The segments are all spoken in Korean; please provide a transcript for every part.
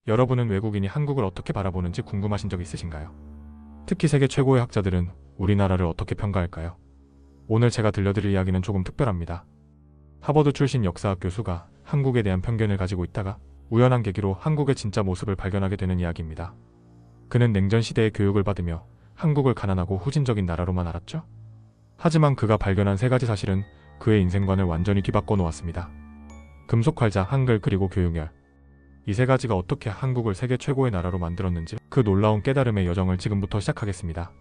여러분은 외국인이 한국을 어떻게 바라보는지 궁금하신 적 있으신가요? 특히 세계 최고의 학자들은 우리나라를 어떻게 평가할까요? 오늘 제가 들려드릴 이야기는 조금 특별합니다. 하버드 출신 역사학 교수가 한국에 대한 편견을 가지고 있다가 우연한 계기로 한국의 진짜 모습을 발견하게 되는 이야기입니다. 그는 냉전 시대의 교육을 받으며 한국을 가난하고 후진적인 나라로만 알았죠? 하지만 그가 발견한 세 가지 사실은 그의 인생관을 완전히 뒤바꿔 놓았습니다. 금속 활자, 한글, 그리고 교육열. 이 세 가지가 어떻게 한국을 세계 최고의 나라로 만들었는지 그 놀라운 깨달음의 여정을 지금부터 시작하겠습니다.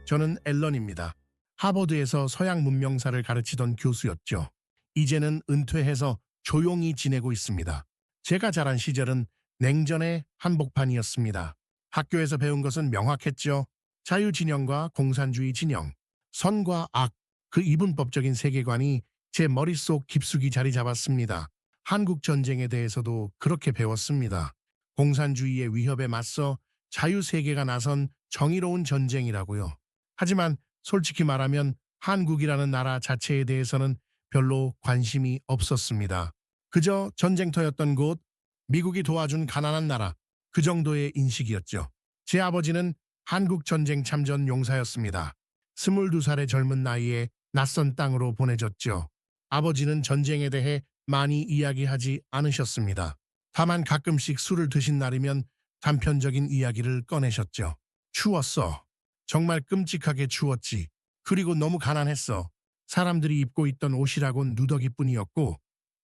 저는 앨런입니다. 하버드에서 서양 문명사를 가르치던 교수였죠. 이제는 은퇴해서 조용히 지내고 있습니다. 제가 자란 시절은 냉전의 한복판이었습니다. 학교에서 배운 것은 명확했죠. 자유진영과 공산주의 진영, 선과 악, 그 이분법적인 세계관이 제 머릿속 깊숙이 자리 잡았습니다. 한국 전쟁에 대해서도 그렇게 배웠습니다. 공산주의의 위협에 맞서 자유세계가 나선 정의로운 전쟁이라고요. 하지만 솔직히 말하면 한국이라는 나라 자체에 대해서는 별로 관심이 없었습니다. 그저 전쟁터였던 곳, 미국이 도와준 가난한 나라, 그 정도의 인식이었죠. 제 아버지는 한국전쟁 참전 용사였습니다. 22살의 젊은 나이에 낯선 땅으로 보내졌죠. 아버지는 전쟁에 대해 많이 이야기하지 않으셨습니다. 다만 가끔씩 술을 드신 날이면 단편적인 이야기를 꺼내셨죠. 추웠어. 정말 끔찍하게 추웠지. 그리고 너무 가난했어. 사람들이 입고 있던 옷이라곤 누더기뿐이었고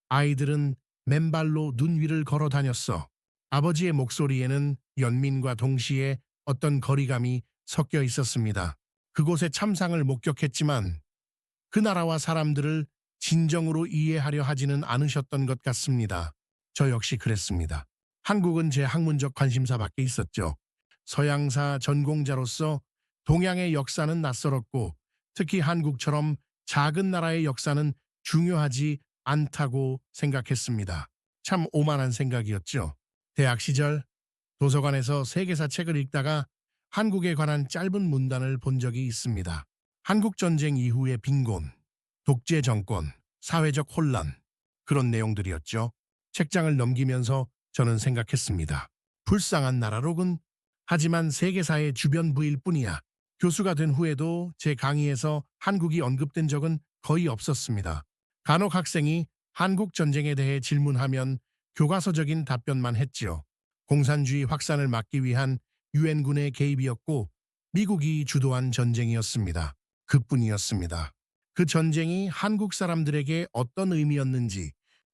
아이들은 맨발로 눈 위를 걸어 다녔어. 아버지의 목소리에는 연민과 동시에 어떤 거리감이 섞여 있었습니다. 그곳의 참상을 목격했지만 그 나라와 사람들을 진정으로 이해하려 하지는 않으셨던 것 같습니다. 저 역시 그랬습니다. 한국은 제 학문적 관심사밖에 있었죠. 서양사 전공자로서 동양의 역사는 낯설었고 특히 한국처럼 작은 나라의 역사는 중요하지 않다고 생각했습니다. 참 오만한 생각이었죠. 대학 시절 도서관에서 세계사 책을 읽다가 한국에 관한 짧은 문단을 본 적이 있습니다. 한국전쟁 이후의 빈곤, 독재 정권, 사회적 혼란, 그런 내용들이었죠. 책장을 넘기면서 저는 생각했습니다. 불쌍한 나라로군. 하지만 세계사의 주변 부일 뿐이야. 교수가 된 후에도 제 강의에서 한국이 언급된 적은 거의 없었습니다. 간혹 학생이 한국 전쟁에 대해 질문하면 교과서적인 답변만 했지요. 공산주의 확산을 막기 위한 유엔군의 개입이었고 미국이 주도한 전쟁이었습니다. 그뿐이었습니다. 그 전쟁이 한국 사람들에게 어떤 의미였는지,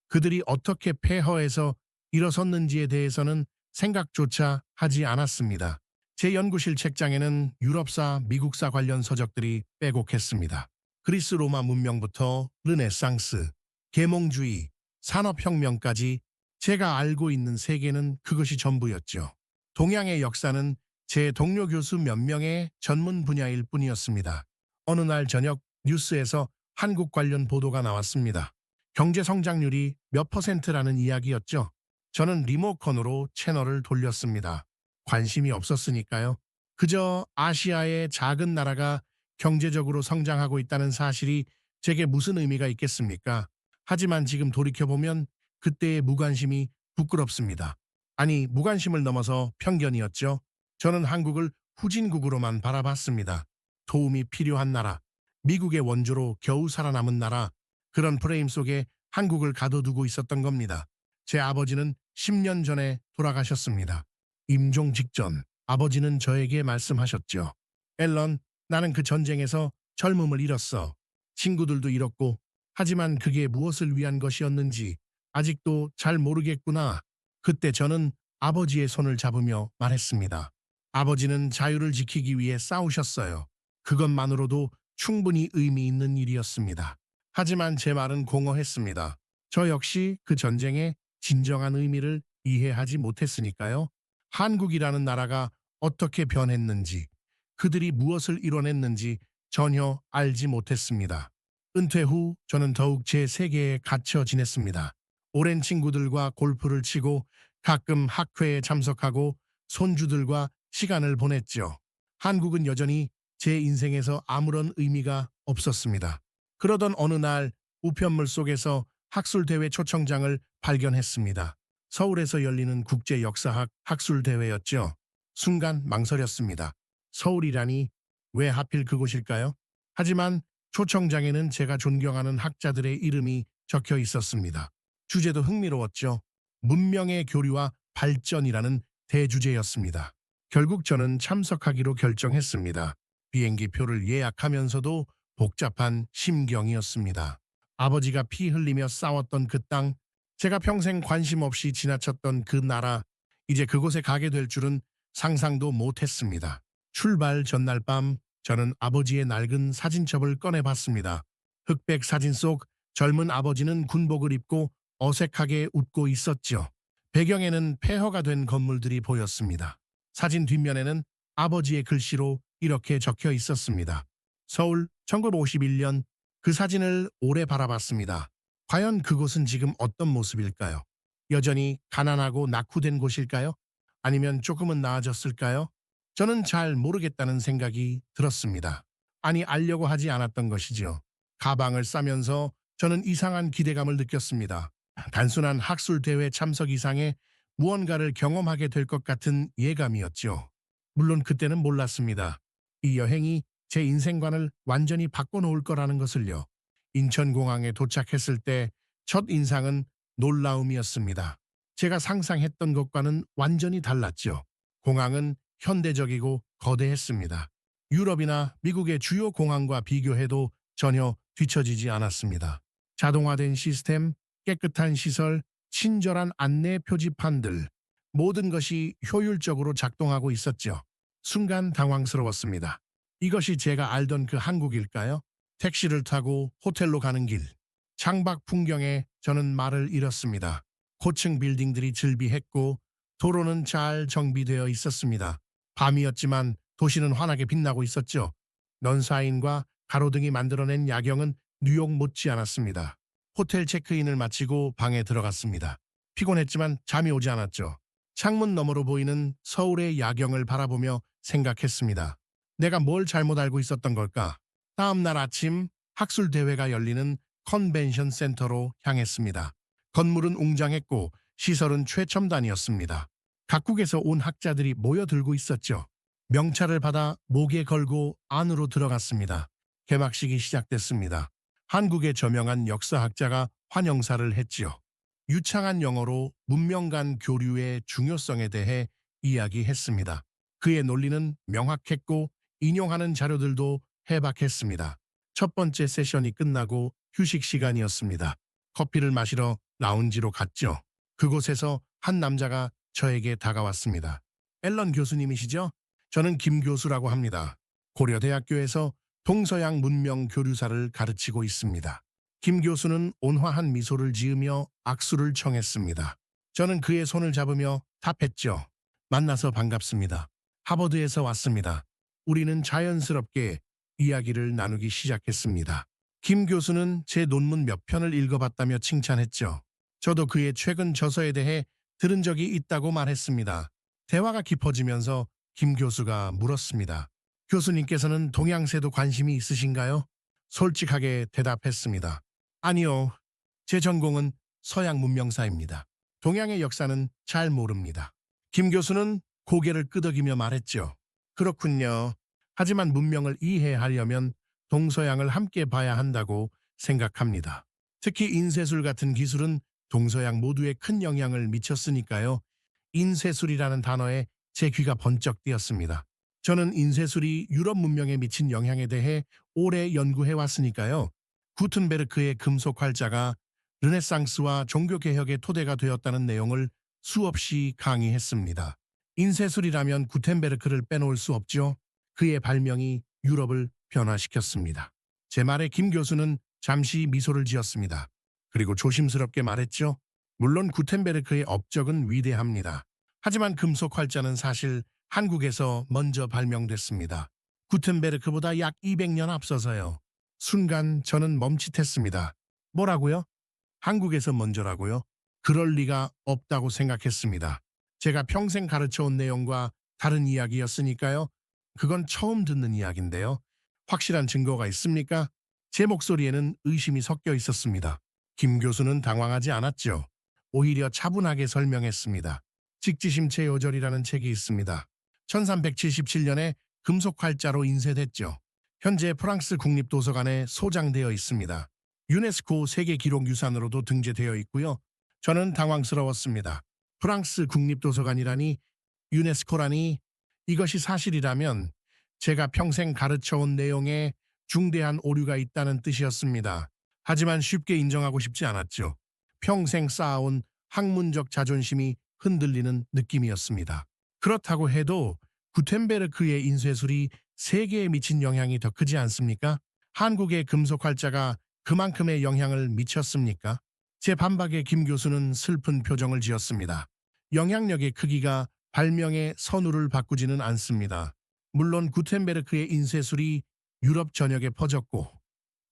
그들이 어떻게 폐허해서 일어섰는지에 대해서는 생각조차 하지 않았습니다. 제 연구실 책장에는 유럽사, 미국사 관련 서적들이 빼곡했습니다. 그리스 로마 문명부터 르네상스, 계몽주의, 산업혁명까지 제가 알고 있는 세계는 그것이 전부였죠. 동양의 역사는 제 동료 교수 몇 명의 전문 분야일 뿐이었습니다. 어느 날 저녁 뉴스에서 한국 관련 보도가 나왔습니다. 경제 성장률이 몇 %라는 이야기였죠. 저는 리모컨으로 채널을 돌렸습니다. 관심이 없었으니까요. 그저 아시아의 작은 나라가 경제적으로 성장하고 있다는 사실이 제게 무슨 의미가 있겠습니까? 하지만 지금 돌이켜보면 그때의 무관심이 부끄럽습니다. 아니, 무관심을 넘어서 편견이었죠. 저는 한국을 후진국으로만 바라봤습니다. 도움이 필요한 나라, 미국의 원조로 겨우 살아남은 나라, 그런 프레임 속에 한국을 가둬두고 있었던 겁니다. 제 아버지는 10년 전에 돌아가셨습니다. 임종 직전 아버지는 저에게 말씀하셨죠. 앨런, 나는 그 전쟁에서 젊음을 잃었어. 친구들도 잃었고, 하지만 그게 무엇을 위한 것이었는지 아직도 잘 모르겠구나. 그때 저는 아버지의 손을 잡으며 말했습니다. 아버지는 자유를 지키기 위해 싸우셨어요. 그것만으로도 충분히 의미 있는 일이었습니다. 하지만 제 말은 공허했습니다. 저 역시 그 전쟁의 진정한 의미를 이해하지 못했으니까요. 한국이라는 나라가 어떻게 변했는지, 그들이 무엇을 이뤄냈는지 전혀 알지 못했습니다. 은퇴 후 저는 더욱 제 세계에 갇혀 지냈습니다. 오랜 친구들과 골프를 치고 가끔 학회에 참석하고 손주들과 시간을 보냈죠. 한국은 여전히 제 인생에서 아무런 의미가 없었습니다. 그러던 어느 날 우편물 속에서 학술대회 초청장을 발견했습니다. 서울에서 열리는 국제 역사학 학술 대회였죠. 순간 망설였습니다. 서울이라니 왜 하필 그곳일까요? 하지만 초청장에는 제가 존경하는 학자들의 이름이 적혀 있었습니다. 주제도 흥미로웠죠. 문명의 교류와 발전이라는 대주제였습니다. 결국 저는 참석하기로 결정했습니다. 비행기 표를 예약하면서도 복잡한 심경이었습니다. 아버지가 피 흘리며 싸웠던 그 땅, 제가 평생 관심 없이 지나쳤던 그 나라, 이제 그곳에 가게 될 줄은 상상도 못했습니다. 출발 전날 밤 저는 아버지의 낡은 사진첩을 꺼내봤습니다. 흑백 사진 속 젊은 아버지는 군복을 입고 어색하게 웃고 있었죠. 배경에는 폐허가 된 건물들이 보였습니다. 사진 뒷면에는 아버지의 글씨로 이렇게 적혀 있었습니다. 서울 1951년. 그 사진을 오래 바라봤습니다. 과연 그곳은 지금 어떤 모습일까요? 여전히 가난하고 낙후된 곳일까요? 아니면 조금은 나아졌을까요? 저는 잘 모르겠다는 생각이 들었습니다. 아니, 알려고 하지 않았던 것이죠. 가방을 싸면서 저는 이상한 기대감을 느꼈습니다. 단순한 학술 대회 참석 이상의 무언가를 경험하게 될 것 같은 예감이었죠. 물론 그때는 몰랐습니다. 이 여행이 제 인생관을 완전히 바꿔놓을 거라는 것을요. 인천공항에 도착했을 때 첫 인상은 놀라움이었습니다. 제가 상상했던 것과는 완전히 달랐죠. 공항은 현대적이고 거대했습니다. 유럽이나 미국의 주요 공항과 비교해도 전혀 뒤처지지 않았습니다. 자동화된 시스템, 깨끗한 시설, 친절한 안내 표지판들, 모든 것이 효율적으로 작동하고 있었죠. 순간 당황스러웠습니다. 이것이 제가 알던 그 한국일까요? 택시를 타고 호텔로 가는 길. 창밖 풍경에 저는 말을 잃었습니다. 고층 빌딩들이 즐비했고 도로는 잘 정비되어 있었습니다. 밤이었지만 도시는 환하게 빛나고 있었죠. 넌사인과 가로등이 만들어낸 야경은 뉴욕 못지않았습니다. 호텔 체크인을 마치고 방에 들어갔습니다. 피곤했지만 잠이 오지 않았죠. 창문 너머로 보이는 서울의 야경을 바라보며 생각했습니다. 내가 뭘 잘못 알고 있었던 걸까? 다음 날 아침 학술 대회가 열리는 컨벤션 센터로 향했습니다. 건물은 웅장했고 시설은 최첨단이었습니다. 각국에서 온 학자들이 모여들고 있었죠. 명찰을 받아 목에 걸고 안으로 들어갔습니다. 개막식이 시작됐습니다. 한국의 저명한 역사학자가 환영사를 했지요. 유창한 영어로 문명 간 교류의 중요성에 대해 이야기했습니다. 그의 논리는 명확했고 인용하는 자료들도 해박했습니다. 첫 번째 세션이 끝나고 휴식 시간이었습니다. 커피를 마시러 라운지로 갔죠. 그곳에서 한 남자가 저에게 다가왔습니다. 앨런 교수님이시죠? 저는 김 교수라고 합니다. 고려대학교에서 동서양 문명 교류사를 가르치고 있습니다. 김 교수는 온화한 미소를 지으며 악수를 청했습니다. 저는 그의 손을 잡으며 답했죠. 만나서 반갑습니다. 하버드에서 왔습니다. 우리는 자연스럽게 이야기를 나누기 시작했습니다. 김 교수는 제 논문 몇 편을 읽어봤다며 칭찬했죠. 저도 그의 최근 저서에 대해 들은 적이 있다고 말했습니다. 대화가 깊어지면서 김 교수가 물었습니다. 교수님께서는 동양세도 관심이 있으신가요? 솔직하게 대답했습니다. 아니요. 제 전공은 서양 문명사입니다. 동양의 역사는 잘 모릅니다. 김 교수는 고개를 끄덕이며 말했죠. 그렇군요. 하지만 문명을 이해하려면 동서양을 함께 봐야 한다고 생각합니다. 특히 인쇄술 같은 기술은 동서양 모두에 큰 영향을 미쳤으니까요. 인쇄술이라는 단어에 제 귀가 번쩍 뜨였습니다. 저는 인쇄술이 유럽 문명에 미친 영향에 대해 오래 연구해 왔으니까요. 구텐베르크의 금속 활자가 르네상스와 종교개혁의 토대가 되었다는 내용을 수없이 강의했습니다. 인쇄술이라면 구텐베르크를 빼놓을 수 없죠. 그의 발명이 유럽을 변화시켰습니다. 제 말에 김 교수는 잠시 미소를 지었습니다. 그리고 조심스럽게 말했죠. 물론 구텐베르크의 업적은 위대합니다. 하지만 금속 활자는 사실 한국에서 먼저 발명됐습니다. 구텐베르크보다 약 200년 앞서서요. 순간 저는 멈칫했습니다. 뭐라고요? 한국에서 먼저라고요? 그럴 리가 없다고 생각했습니다. 제가 평생 가르쳐온 내용과 다른 이야기였으니까요. 그건 처음 듣는 이야기인데요. 확실한 증거가 있습니까? 제 목소리에는 의심이 섞여 있었습니다. 김 교수는 당황하지 않았죠. 오히려 차분하게 설명했습니다. 직지심체 요절이라는 책이 있습니다. 1377년에 금속 활자로 인쇄됐죠. 현재 프랑스 국립도서관에 소장되어 있습니다. 유네스코 세계기록유산으로도 등재되어 있고요. 저는 당황스러웠습니다. 프랑스 국립도서관이라니, 유네스코라니, 이것이 사실이라면 제가 평생 가르쳐온 내용에 중대한 오류가 있다는 뜻이었습니다. 하지만 쉽게 인정하고 싶지 않았죠. 평생 쌓아온 학문적 자존심이 흔들리는 느낌이었습니다. 그렇다고 해도 구텐베르크의 인쇄술이 세계에 미친 영향이 더 크지 않습니까? 한국의 금속 활자가 그만큼의 영향을 미쳤습니까? 제 반박에 김 교수는 슬픈 표정을 지었습니다. 영향력의 크기가 발명의 선우를 바꾸지는 않습니다. 물론 구텐베르크의 인쇄술이 유럽 전역에 퍼졌고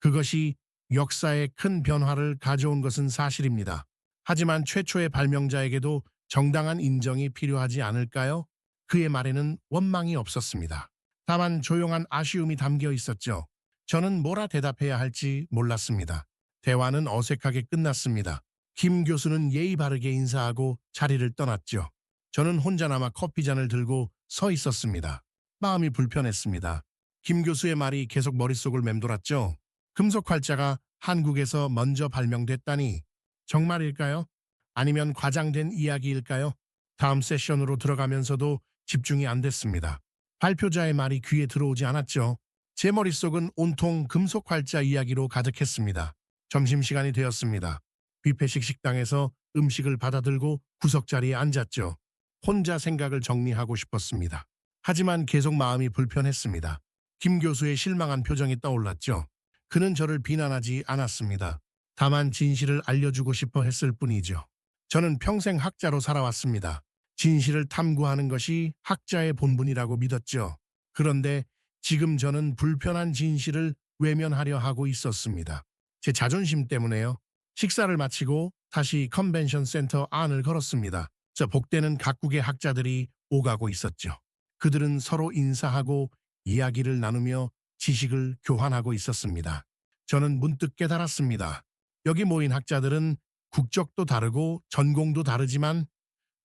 그것이 역사에 큰 변화를 가져온 것은 사실입니다. 하지만 최초의 발명자에게도 정당한 인정이 필요하지 않을까요? 그의 말에는 원망이 없었습니다. 다만 조용한 아쉬움이 담겨 있었죠. 저는 뭐라 대답해야 할지 몰랐습니다. 대화는 어색하게 끝났습니다. 김 교수는 예의 바르게 인사하고 자리를 떠났죠. 저는 혼자 남아 커피잔을 들고 서 있었습니다. 마음이 불편했습니다. 김 교수의 말이 계속 머릿속을 맴돌았죠. 금속 활자가 한국에서 먼저 발명됐다니 정말일까요? 아니면 과장된 이야기일까요? 다음 세션으로 들어가면서도 집중이 안 됐습니다. 발표자의 말이 귀에 들어오지 않았죠. 제 머릿속은 온통 금속 활자 이야기로 가득했습니다. 점심시간이 되었습니다. 뷔페식 식당에서 음식을 받아들고 구석자리에 앉았죠. 혼자 생각을 정리하고 싶었습니다. 하지만 계속 마음이 불편했습니다. 김 교수의 실망한 표정이 떠올랐죠. 그는 저를 비난하지 않았습니다. 다만 진실을 알려주고 싶어 했을 뿐이죠. 저는 평생 학자로 살아왔습니다. 진실을 탐구하는 것이 학자의 본분이라고 믿었죠. 그런데 지금 저는 불편한 진실을 외면하려 하고 있었습니다. 제 자존심 때문에요. 식사를 마치고 다시 컨벤션 센터 안을 걸었습니다. 저 복되는 각국의 학자들이 오가고 있었죠. 그들은 서로 인사하고 이야기를 나누며 지식을 교환하고 있었습니다. 저는 문득 깨달았습니다. 여기 모인 학자들은 국적도 다르고 전공도 다르지만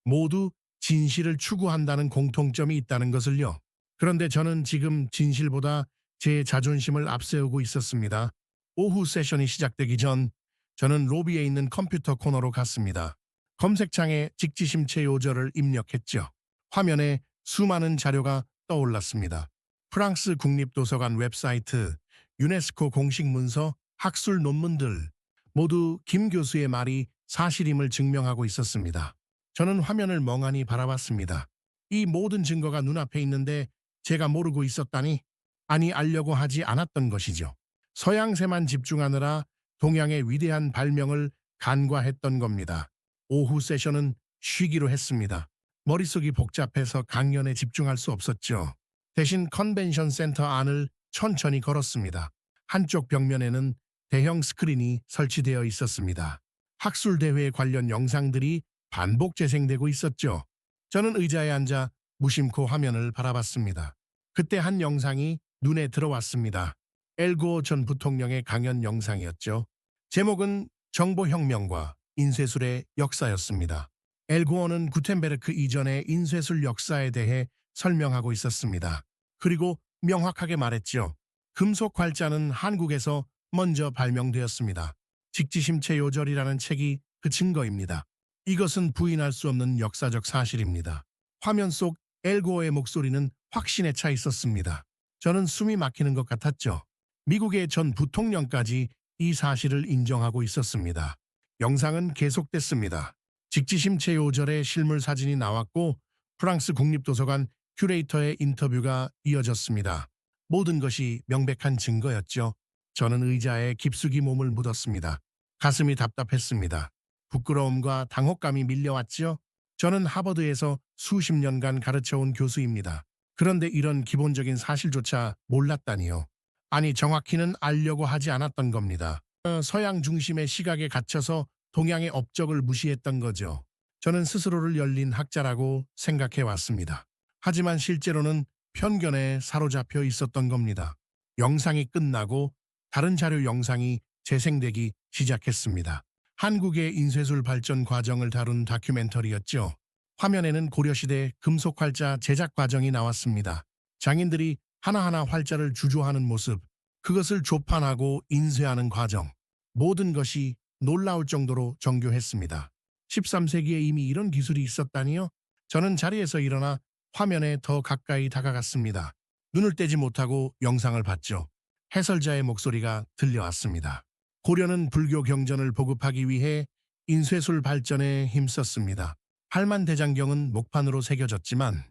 모두 진실을 추구한다는 공통점이 있다는 것을요. 그런데 저는 지금 진실보다 제 자존심을 앞세우고 있었습니다. 오후 세션이 시작되기 전 저는 로비에 있는 컴퓨터 코너로 갔습니다. 검색창에 직지심체 요절을 입력했죠. 화면에 수많은 자료가 떠올랐습니다. 프랑스 국립도서관 웹사이트, 유네스코 공식 문서, 학술 논문들, 모두 김 교수의 말이 사실임을 증명하고 있었습니다. 저는 화면을 멍하니 바라봤습니다. 이 모든 증거가 눈앞에 있는데 제가 모르고 있었다니? 아니, 알려고 하지 않았던 것이죠. 서양세만 집중하느라 동양의 위대한 발명을 간과했던 겁니다. 오후 세션은 쉬기로 했습니다. 머릿속이 복잡해서 강연에 집중할 수 없었죠. 대신 컨벤션 센터 안을 천천히 걸었습니다. 한쪽 벽면에는 대형 스크린이 설치되어 있었습니다. 학술대회 관련 영상들이 반복 재생되고 있었죠. 저는 의자에 앉아 무심코 화면을 바라봤습니다. 그때 한 영상이 눈에 들어왔습니다. 엘고어 전 부통령의 강연 영상이었죠. 제목은 정보혁명과 인쇄술의 역사였습니다. 엘고어는 구텐베르크 이전의 인쇄술 역사에 대해 설명하고 있었습니다. 그리고 명확하게 말했죠. 금속 활자는 한국에서 먼저 발명되었습니다. 직지심체 요절이라는 책이 그 증거입니다. 이것은 부인할 수 없는 역사적 사실입니다. 화면 속 엘고어의 목소리는 확신에 차 있었습니다. 저는 숨이 막히는 것 같았죠. 미국의 전 부통령까지 이 사실을 인정하고 있었습니다. 영상은 계속됐습니다. 직지심체 요절의 실물 사진이 나왔고 프랑스 국립도서관 큐레이터의 인터뷰가 이어졌습니다. 모든 것이 명백한 증거였죠. 저는 의자에 깊숙이 몸을 묻었습니다. 가슴이 답답했습니다. 부끄러움과 당혹감이 밀려왔죠. 저는 하버드에서 수십 년간 가르쳐온 교수입니다. 그런데 이런 기본적인 사실조차 몰랐다니요. 아니, 정확히는 알려고 하지 않았던 겁니다. 서양 중심의 시각에 갇혀서 동양의 업적을 무시했던 거죠. 저는 스스로를 열린 학자라고 생각해 왔습니다. 하지만 실제로는 편견에 사로잡혀 있었던 겁니다. 영상이 끝나고 다른 자료 영상이 재생되기 시작했습니다. 한국의 인쇄술 발전 과정을 다룬 다큐멘터리였죠. 화면에는 고려시대 금속 활자 제작 과정이 나왔습니다. 장인들이 하나하나 활자를 주조하는 모습, 그것을 조판하고 인쇄하는 과정, 모든 것이 놀라울 정도로 정교했습니다. 13세기에 이미 이런 기술이 있었다니요? 저는 자리에서 일어나 화면에 더 가까이 다가갔습니다. 눈을 떼지 못하고 영상을 봤죠. 해설자의 목소리가 들려왔습니다. 고려는 불교 경전을 보급하기 위해 인쇄술 발전에 힘썼습니다. 팔만대장경은 목판으로 새겨졌지만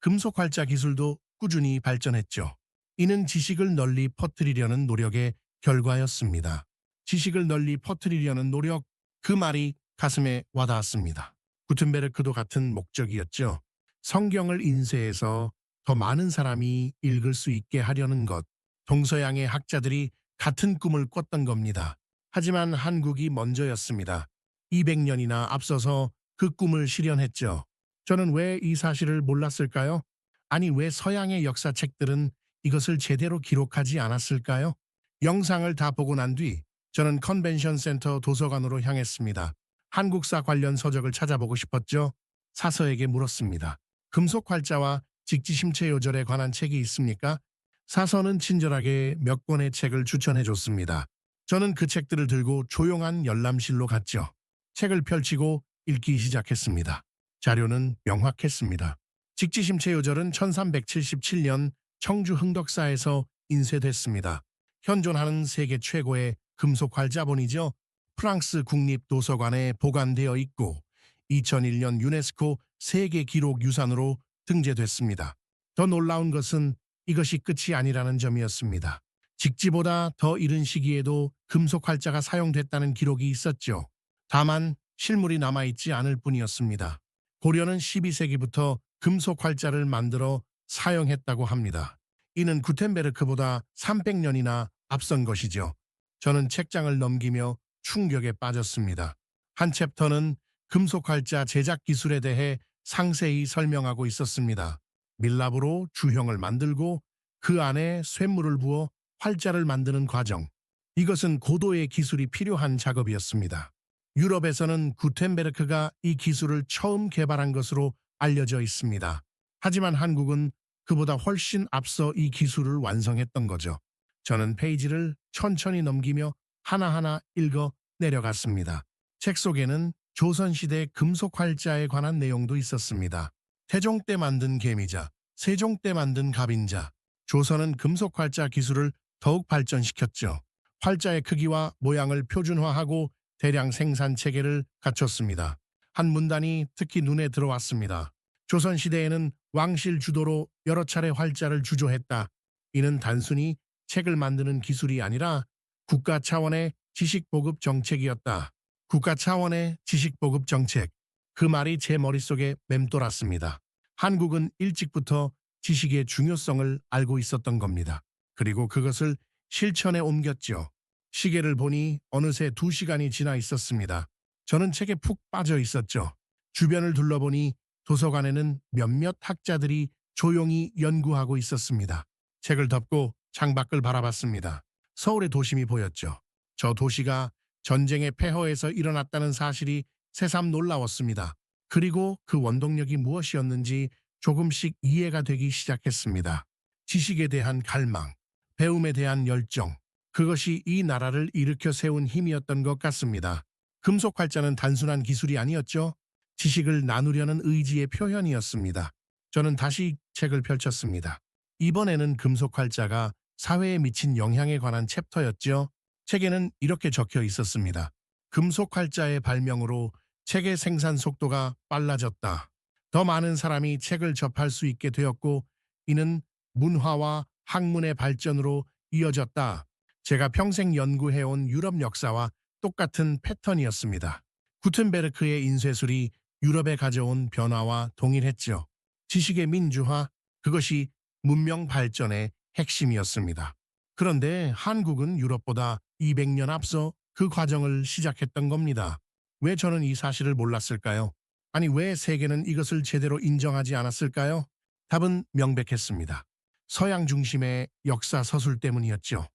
금속 활자 기술도 꾸준히 발전했죠. 이는 지식을 널리 퍼뜨리려는 노력의 결과였습니다. 지식을 널리 퍼뜨리려는 노력, 그 말이 가슴에 와닿았습니다. 구텐베르크도 같은 목적이었죠. 성경을 인쇄해서 더 많은 사람이 읽을 수 있게 하려는 것. 동서양의 학자들이 같은 꿈을 꿨던 겁니다. 하지만 한국이 먼저였습니다. 200년이나 앞서서 그 꿈을 실현했죠. 저는 왜 이 사실을 몰랐을까요? 아니, 왜 서양의 역사책들은 이것을 제대로 기록하지 않았을까요? 영상을 다 보고 난 뒤 저는 컨벤션 센터 도서관으로 향했습니다. 한국사 관련 서적을 찾아보고 싶었죠. 사서에게 물었습니다. 금속 활자와 직지심체 요절에 관한 책이 있습니까? 사서는 친절하게 몇 권의 책을 추천해 줬습니다. 저는 그 책들을 들고 조용한 열람실로 갔죠. 책을 펼치고 읽기 시작했습니다. 자료는 명확했습니다. 직지심체 요절은 1377년 청주 흥덕사에서 인쇄됐습니다. 현존하는 세계 최고의 금속 활자본이죠. 프랑스 국립도서관에 보관되어 있고 2001년 유네스코 세계기록유산으로 등재됐습니다. 더 놀라운 것은 이것이 끝이 아니라는 점이었습니다. 직지보다 더 이른 시기에도 금속 활자가 사용됐다는 기록이 있었죠. 다만 실물이 남아있지 않을 뿐이었습니다. 고려는 12세기부터 금속 활자를 만들어 사용했다고 합니다. 이는 구텐베르크보다 300년이나 앞선 것이죠. 저는 책장을 넘기며 충격에 빠졌습니다. 한 챕터는 금속 활자 제작 기술에 대해 상세히 설명하고 있었습니다. 밀랍으로 주형을 만들고 그 안에 쇳물을 부어 활자를 만드는 과정. 이것은 고도의 기술이 필요한 작업이었습니다. 유럽에서는 구텐베르크가 이 기술을 처음 개발한 것으로 알려져 있습니다. 하지만 한국은 그보다 훨씬 앞서 이 기술을 완성했던 거죠. 저는 페이지를 천천히 넘기며 하나하나 읽어 내려갔습니다. 책 속에는 조선시대 금속 활자에 관한 내용도 있었습니다. 태종 때 만든 개미자, 세종 때 만든 갑인자. 조선은 금속 활자 기술을 더욱 발전시켰죠. 활자의 크기와 모양을 표준화하고 대량 생산 체계를 갖췄습니다. 한 문단이 특히 눈에 들어왔습니다. 조선시대에는 왕실 주도로 여러 차례 활자를 주조했다. 이는 단순히 책을 만드는 기술이 아니라 국가 차원의 지식보급 정책이었다. 국가 차원의 지식보급 정책. 그 말이 제 머릿속에 맴돌았습니다. 한국은 일찍부터 지식의 중요성을 알고 있었던 겁니다. 그리고 그것을 실천에 옮겼죠. 시계를 보니 어느새 2시간이 지나 있었습니다. 저는 책에 푹 빠져 있었죠. 주변을 둘러보니 도서관에는 몇몇 학자들이 조용히 연구하고 있었습니다. 책을 덮고 창밖을 바라봤습니다. 서울의 도심이 보였죠. 저 도시가 전쟁의 폐허에서 일어났다는 사실이 새삼 놀라웠습니다. 그리고 그 원동력이 무엇이었는지 조금씩 이해가 되기 시작했습니다. 지식에 대한 갈망, 배움에 대한 열정, 그것이 이 나라를 일으켜 세운 힘이었던 것 같습니다. 금속 활자는 단순한 기술이 아니었죠. 지식을 나누려는 의지의 표현이었습니다. 저는 다시 책을 펼쳤습니다. 이번에는 금속 활자가 사회에 미친 영향에 관한 챕터였죠. 책에는 이렇게 적혀 있었습니다. 금속 활자의 발명으로 책의 생산 속도가 빨라졌다. 더 많은 사람이 책을 접할 수 있게 되었고 이는 문화와 학문의 발전으로 이어졌다. 제가 평생 연구해온 유럽 역사와 똑같은 패턴이었습니다. 구텐베르크의 인쇄술이 유럽에 가져온 변화와 동일했죠. 지식의 민주화, 그것이 문명 발전의 핵심이었습니다. 그런데 한국은 유럽보다 200년 앞서 그 과정을 시작했던 겁니다. 왜 저는 이 사실을 몰랐을까요? 아니, 왜 세계는 이것을 제대로 인정하지 않았을까요? 답은 명백했습니다. 서양 중심의 역사 서술 때문이었죠.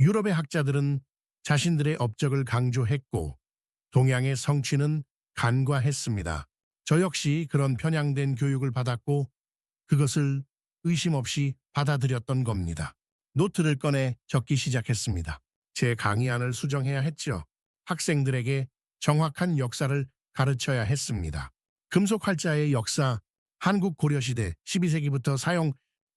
유럽의 학자들은 자신들의 업적을 강조했고 동양의 성취는 간과했습니다. 저 역시 그런 편향된 교육을 받았고 그것을 의심 없이 받아들였던 겁니다. 노트를 꺼내 적기 시작했습니다. 제 강의안을 수정해야 했죠. 학생들에게 정확한 역사를 가르쳐야 했습니다. 금속 활자의 역사, 한국 고려시대 12세기부터 사용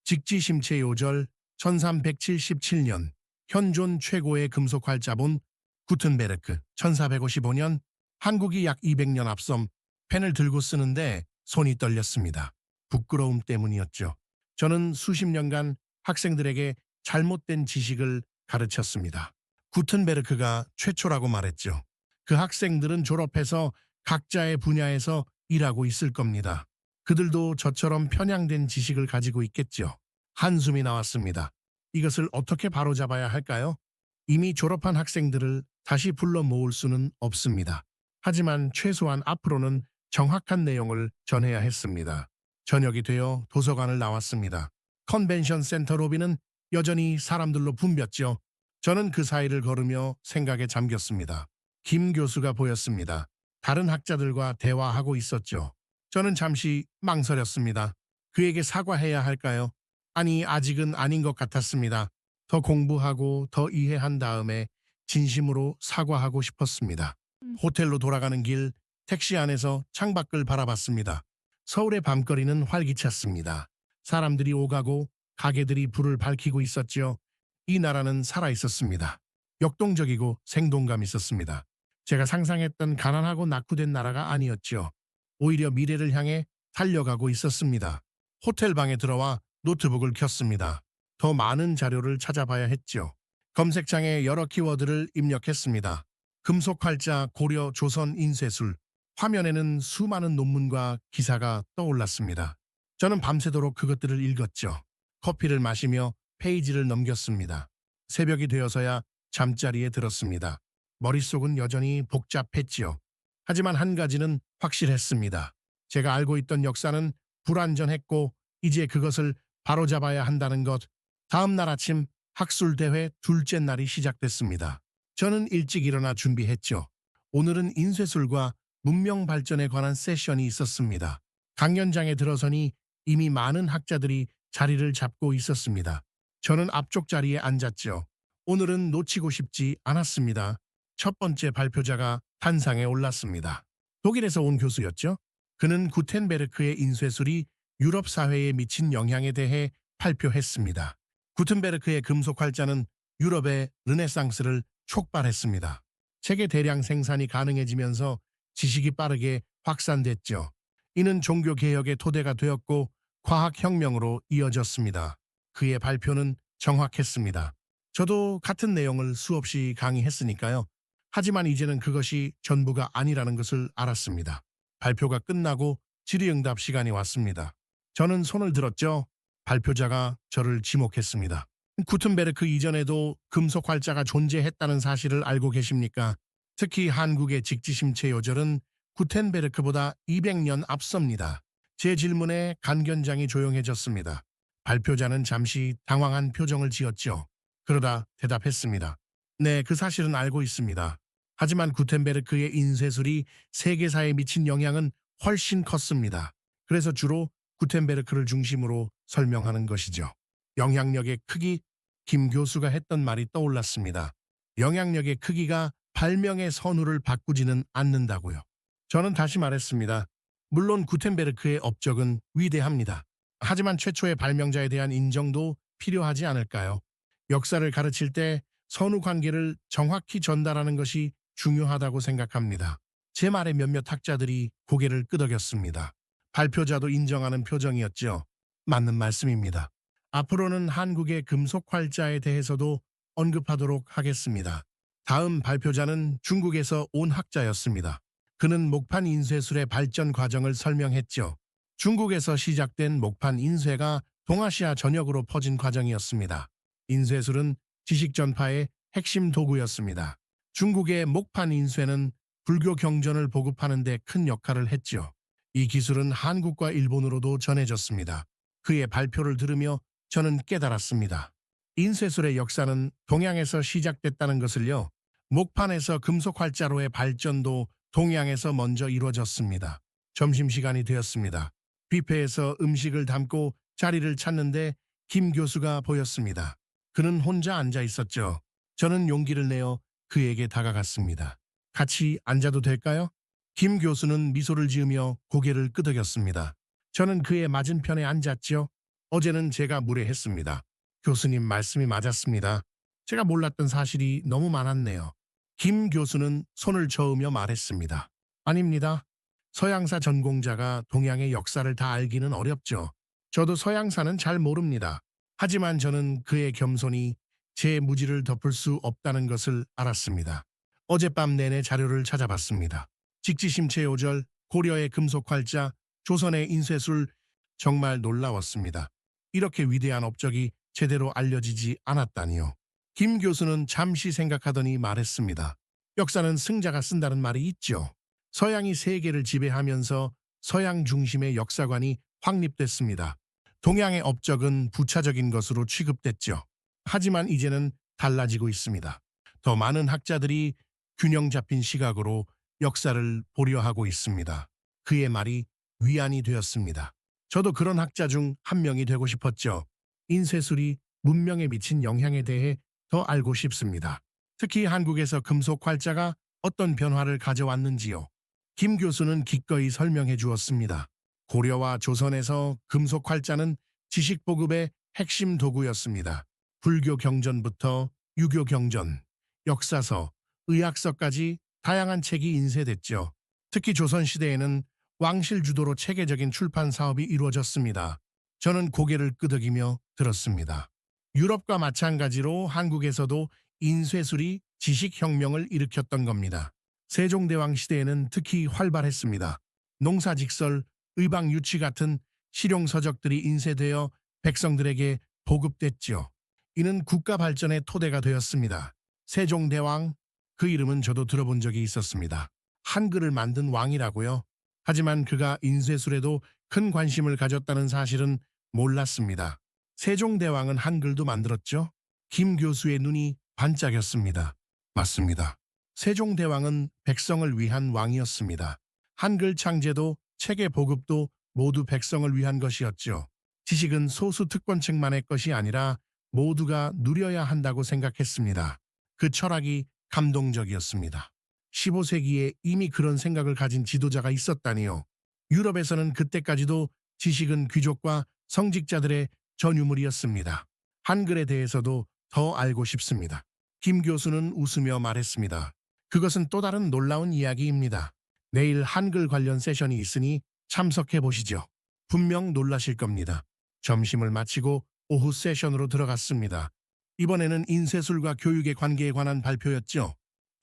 직지심체 요절 1377년 현존 최고의 금속 활자본 구텐베르크 1455년 한국이 약 200년 앞섬 펜을 들고 쓰는데 손이 떨렸습니다. 부끄러움 때문이었죠. 저는 수십 년간 학생들에게 잘못된 지식을 가르쳤습니다. 구텐베르크가 최초라고 말했죠. 그 학생들은 졸업해서 각자의 분야에서 일하고 있을 겁니다. 그들도 저처럼 편향된 지식을 가지고 있겠죠. 한숨이 나왔습니다. 이것을 어떻게 바로잡아야 할까요? 이미 졸업한 학생들을 다시 불러 모을 수는 없습니다. 하지만 최소한 앞으로는 정확한 내용을 전해야 했습니다. 저녁이 되어 도서관을 나왔습니다. 컨벤션 센터 로비는 여전히 사람들로 붐볐죠. 저는 그 사이를 걸으며 생각에 잠겼습니다. 김 교수가 보였습니다. 다른 학자들과 대화하고 있었죠. 저는 잠시 망설였습니다. 그에게 사과해야 할까요? 아니, 아직은 아닌 것 같았습니다. 더 공부하고 더 이해한 다음에 진심으로 사과하고 싶었습니다. 호텔로 돌아가는 길 택시 안에서 창밖을 바라봤습니다. 서울의 밤거리는 활기찼습니다. 사람들이 오가고 가게들이 불을 밝히고 있었죠. 이 나라는 살아있었습니다. 역동적이고 생동감 있었습니다. 제가 상상했던 가난하고 낙후된 나라가 아니었죠. 오히려 미래를 향해 달려가고 있었습니다. 호텔 방에 들어와 노트북을 켰습니다. 더 많은 자료를 찾아봐야 했죠. 검색창에 여러 키워드를 입력했습니다. 금속 활자, 고려, 조선, 인쇄술. 화면에는 수많은 논문과 기사가 떠올랐습니다. 저는 밤새도록 그것들을 읽었죠. 커피를 마시며 페이지를 넘겼습니다. 새벽이 되어서야 잠자리에 들었습니다. 머릿속은 여전히 복잡했지요. 하지만 한 가지는 확실했습니다. 제가 알고 있던 역사는 불완전했고 이제 그것을 바로잡아야 한다는 것. 다음 날 아침 학술대회 둘째 날이 시작됐습니다. 저는 일찍 일어나 준비했죠. 오늘은 인쇄술과 문명 발전에 관한 세션이 있었습니다. 강연장에 들어서니 이미 많은 학자들이 자리를 잡고 있었습니다. 저는 앞쪽 자리에 앉았죠. 오늘은 놓치고 싶지 않았습니다. 첫 번째 발표자가 단상에 올랐습니다. 독일에서 온 교수였죠. 그는 구텐베르크의 인쇄술이 유럽 사회에 미친 영향에 대해 발표했습니다. 구텐베르크의 금속 활자는 유럽의 르네상스를 촉발했습니다. 세계 대량 생산이 가능해지면서 지식이 빠르게 확산됐죠. 이는 종교개혁의 토대가 되었고 과학혁명으로 이어졌습니다. 그의 발표는 정확했습니다. 저도 같은 내용을 수없이 강의했으니까요. 하지만 이제는 그것이 전부가 아니라는 것을 알았습니다. 발표가 끝나고 질의응답 시간이 왔습니다. 저는 손을 들었죠. 발표자가 저를 지목했습니다. 구텐베르크 이전에도 금속 활자가 존재했다는 사실을 알고 계십니까? 특히 한국의 직지심체 요절은 구텐베르크보다 200년 앞섭니다. 제 질문에 간견장이 조용해졌습니다. 발표자는 잠시 당황한 표정을 지었죠. 그러다 대답했습니다. 네, 그 사실은 알고 있습니다. 하지만 구텐베르크의 인쇄술이 세계사에 미친 영향은 훨씬 컸습니다. 그래서 주로 구텐베르크를 중심으로 설명하는 것이죠. 영향력의 크기, 김 교수가 했던 말이 떠올랐습니다. 영향력의 크기가 발명의 선우를 바꾸지는 않는다고요. 저는 다시 말했습니다. 물론 구텐베르크의 업적은 위대합니다. 하지만 최초의 발명자에 대한 인정도 필요하지 않을까요? 역사를 가르칠 때 선후 관계를 정확히 전달하는 것이 중요하다고 생각합니다. 제 말에 몇몇 학자들이 고개를 끄덕였습니다. 발표자도 인정하는 표정이었죠. 맞는 말씀입니다. 앞으로는 한국의 금속 활자에 대해서도 언급하도록 하겠습니다. 다음 발표자는 중국에서 온 학자였습니다. 그는 목판 인쇄술의 발전 과정을 설명했죠. 중국에서 시작된 목판 인쇄가 동아시아 전역으로 퍼진 과정이었습니다. 인쇄술은 지식 전파의 핵심 도구였습니다. 중국의 목판 인쇄는 불교 경전을 보급하는 데 큰 역할을 했죠. 이 기술은 한국과 일본으로도 전해졌습니다. 그의 발표를 들으며 저는 깨달았습니다. 인쇄술의 역사는 동양에서 시작됐다는 것을요. 목판에서 금속 활자로의 발전도 동양에서 먼저 이루어졌습니다. 점심시간이 되었습니다. 뷔페에서 음식을 담고 자리를 찾는데 김 교수가 보였습니다. 그는 혼자 앉아 있었죠. 저는 용기를 내어 그에게 다가갔습니다. 같이 앉아도 될까요? 김 교수는 미소를 지으며 고개를 끄덕였습니다. 저는 그의 맞은편에 앉았죠. 어제는 제가 무례했습니다. 교수님 말씀이 맞았습니다. 제가 몰랐던 사실이 너무 많았네요. 김 교수는 손을 저으며 말했습니다. 아닙니다. 서양사 전공자가 동양의 역사를 다 알기는 어렵죠. 저도 서양사는 잘 모릅니다. 하지만 저는 그의 겸손이 제 무지를 덮을 수 없다는 것을 알았습니다. 어젯밤 내내 자료를 찾아봤습니다. 직지심체요절, 고려의 금속활자, 조선의 인쇄술, 정말 놀라웠습니다. 이렇게 위대한 업적이 제대로 알려지지 않았다니요. 김 교수는 잠시 생각하더니 말했습니다. 역사는 승자가 쓴다는 말이 있죠. 서양이 세계를 지배하면서 서양 중심의 역사관이 확립됐습니다. 동양의 업적은 부차적인 것으로 취급됐죠. 하지만 이제는 달라지고 있습니다. 더 많은 학자들이 균형 잡힌 시각으로 역사를 보려 하고 있습니다. 그의 말이 위안이 되었습니다. 저도 그런 학자 중 한 명이 되고 싶었죠. 인쇄술이 문명에 미친 영향에 대해 더 알고 싶습니다. 특히 한국에서 금속 활자가 어떤 변화를 가져왔는지요. 김 교수는 기꺼이 설명해 주었습니다. 고려와 조선에서 금속 활자는 지식 보급의 핵심 도구였습니다. 불교 경전부터 유교 경전, 역사서, 의학서까지 다양한 책이 인쇄됐죠. 특히 조선시대에는 왕실 주도로 체계적인 출판 사업이 이루어졌습니다. 저는 고개를 끄덕이며 들었습니다. 유럽과 마찬가지로 한국에서도 인쇄술이 지식혁명을 일으켰던 겁니다. 세종대왕 시대에는 특히 활발했습니다. 농사직설, 의방유치 같은 실용서적들이 인쇄되어 백성들에게 보급됐죠. 이는 국가 발전의 토대가 되었습니다. 세종대왕, 그 이름은 저도 들어본 적이 있었습니다. 한글을 만든 왕이라고요. 하지만 그가 인쇄술에도 큰 관심을 가졌다는 사실은 몰랐습니다. 세종대왕은 한글도 만들었죠? 김 교수의 눈이 반짝였습니다. 맞습니다. 세종대왕은 백성을 위한 왕이었습니다. 한글 창제도 체계 보급도 모두 백성을 위한 것이었죠. 지식은 소수 특권층만의 것이 아니라 모두가 누려야 한다고 생각했습니다. 그 철학이 감동적이었습니다. 15세기에 이미 그런 생각을 가진 지도자가 있었다니요. 유럽에서는 그때까지도 지식은 귀족과 성직자들의 전유물이었습니다. 한글에 대해서도 더 알고 싶습니다. 김 교수는 웃으며 말했습니다. 그것은 또 다른 놀라운 이야기입니다. 내일 한글 관련 세션이 있으니 참석해 보시죠. 분명 놀라실 겁니다. 점심을 마치고 오후 세션으로 들어갔습니다. 이번에는 인쇄술과 교육의 관계에 관한 발표였죠.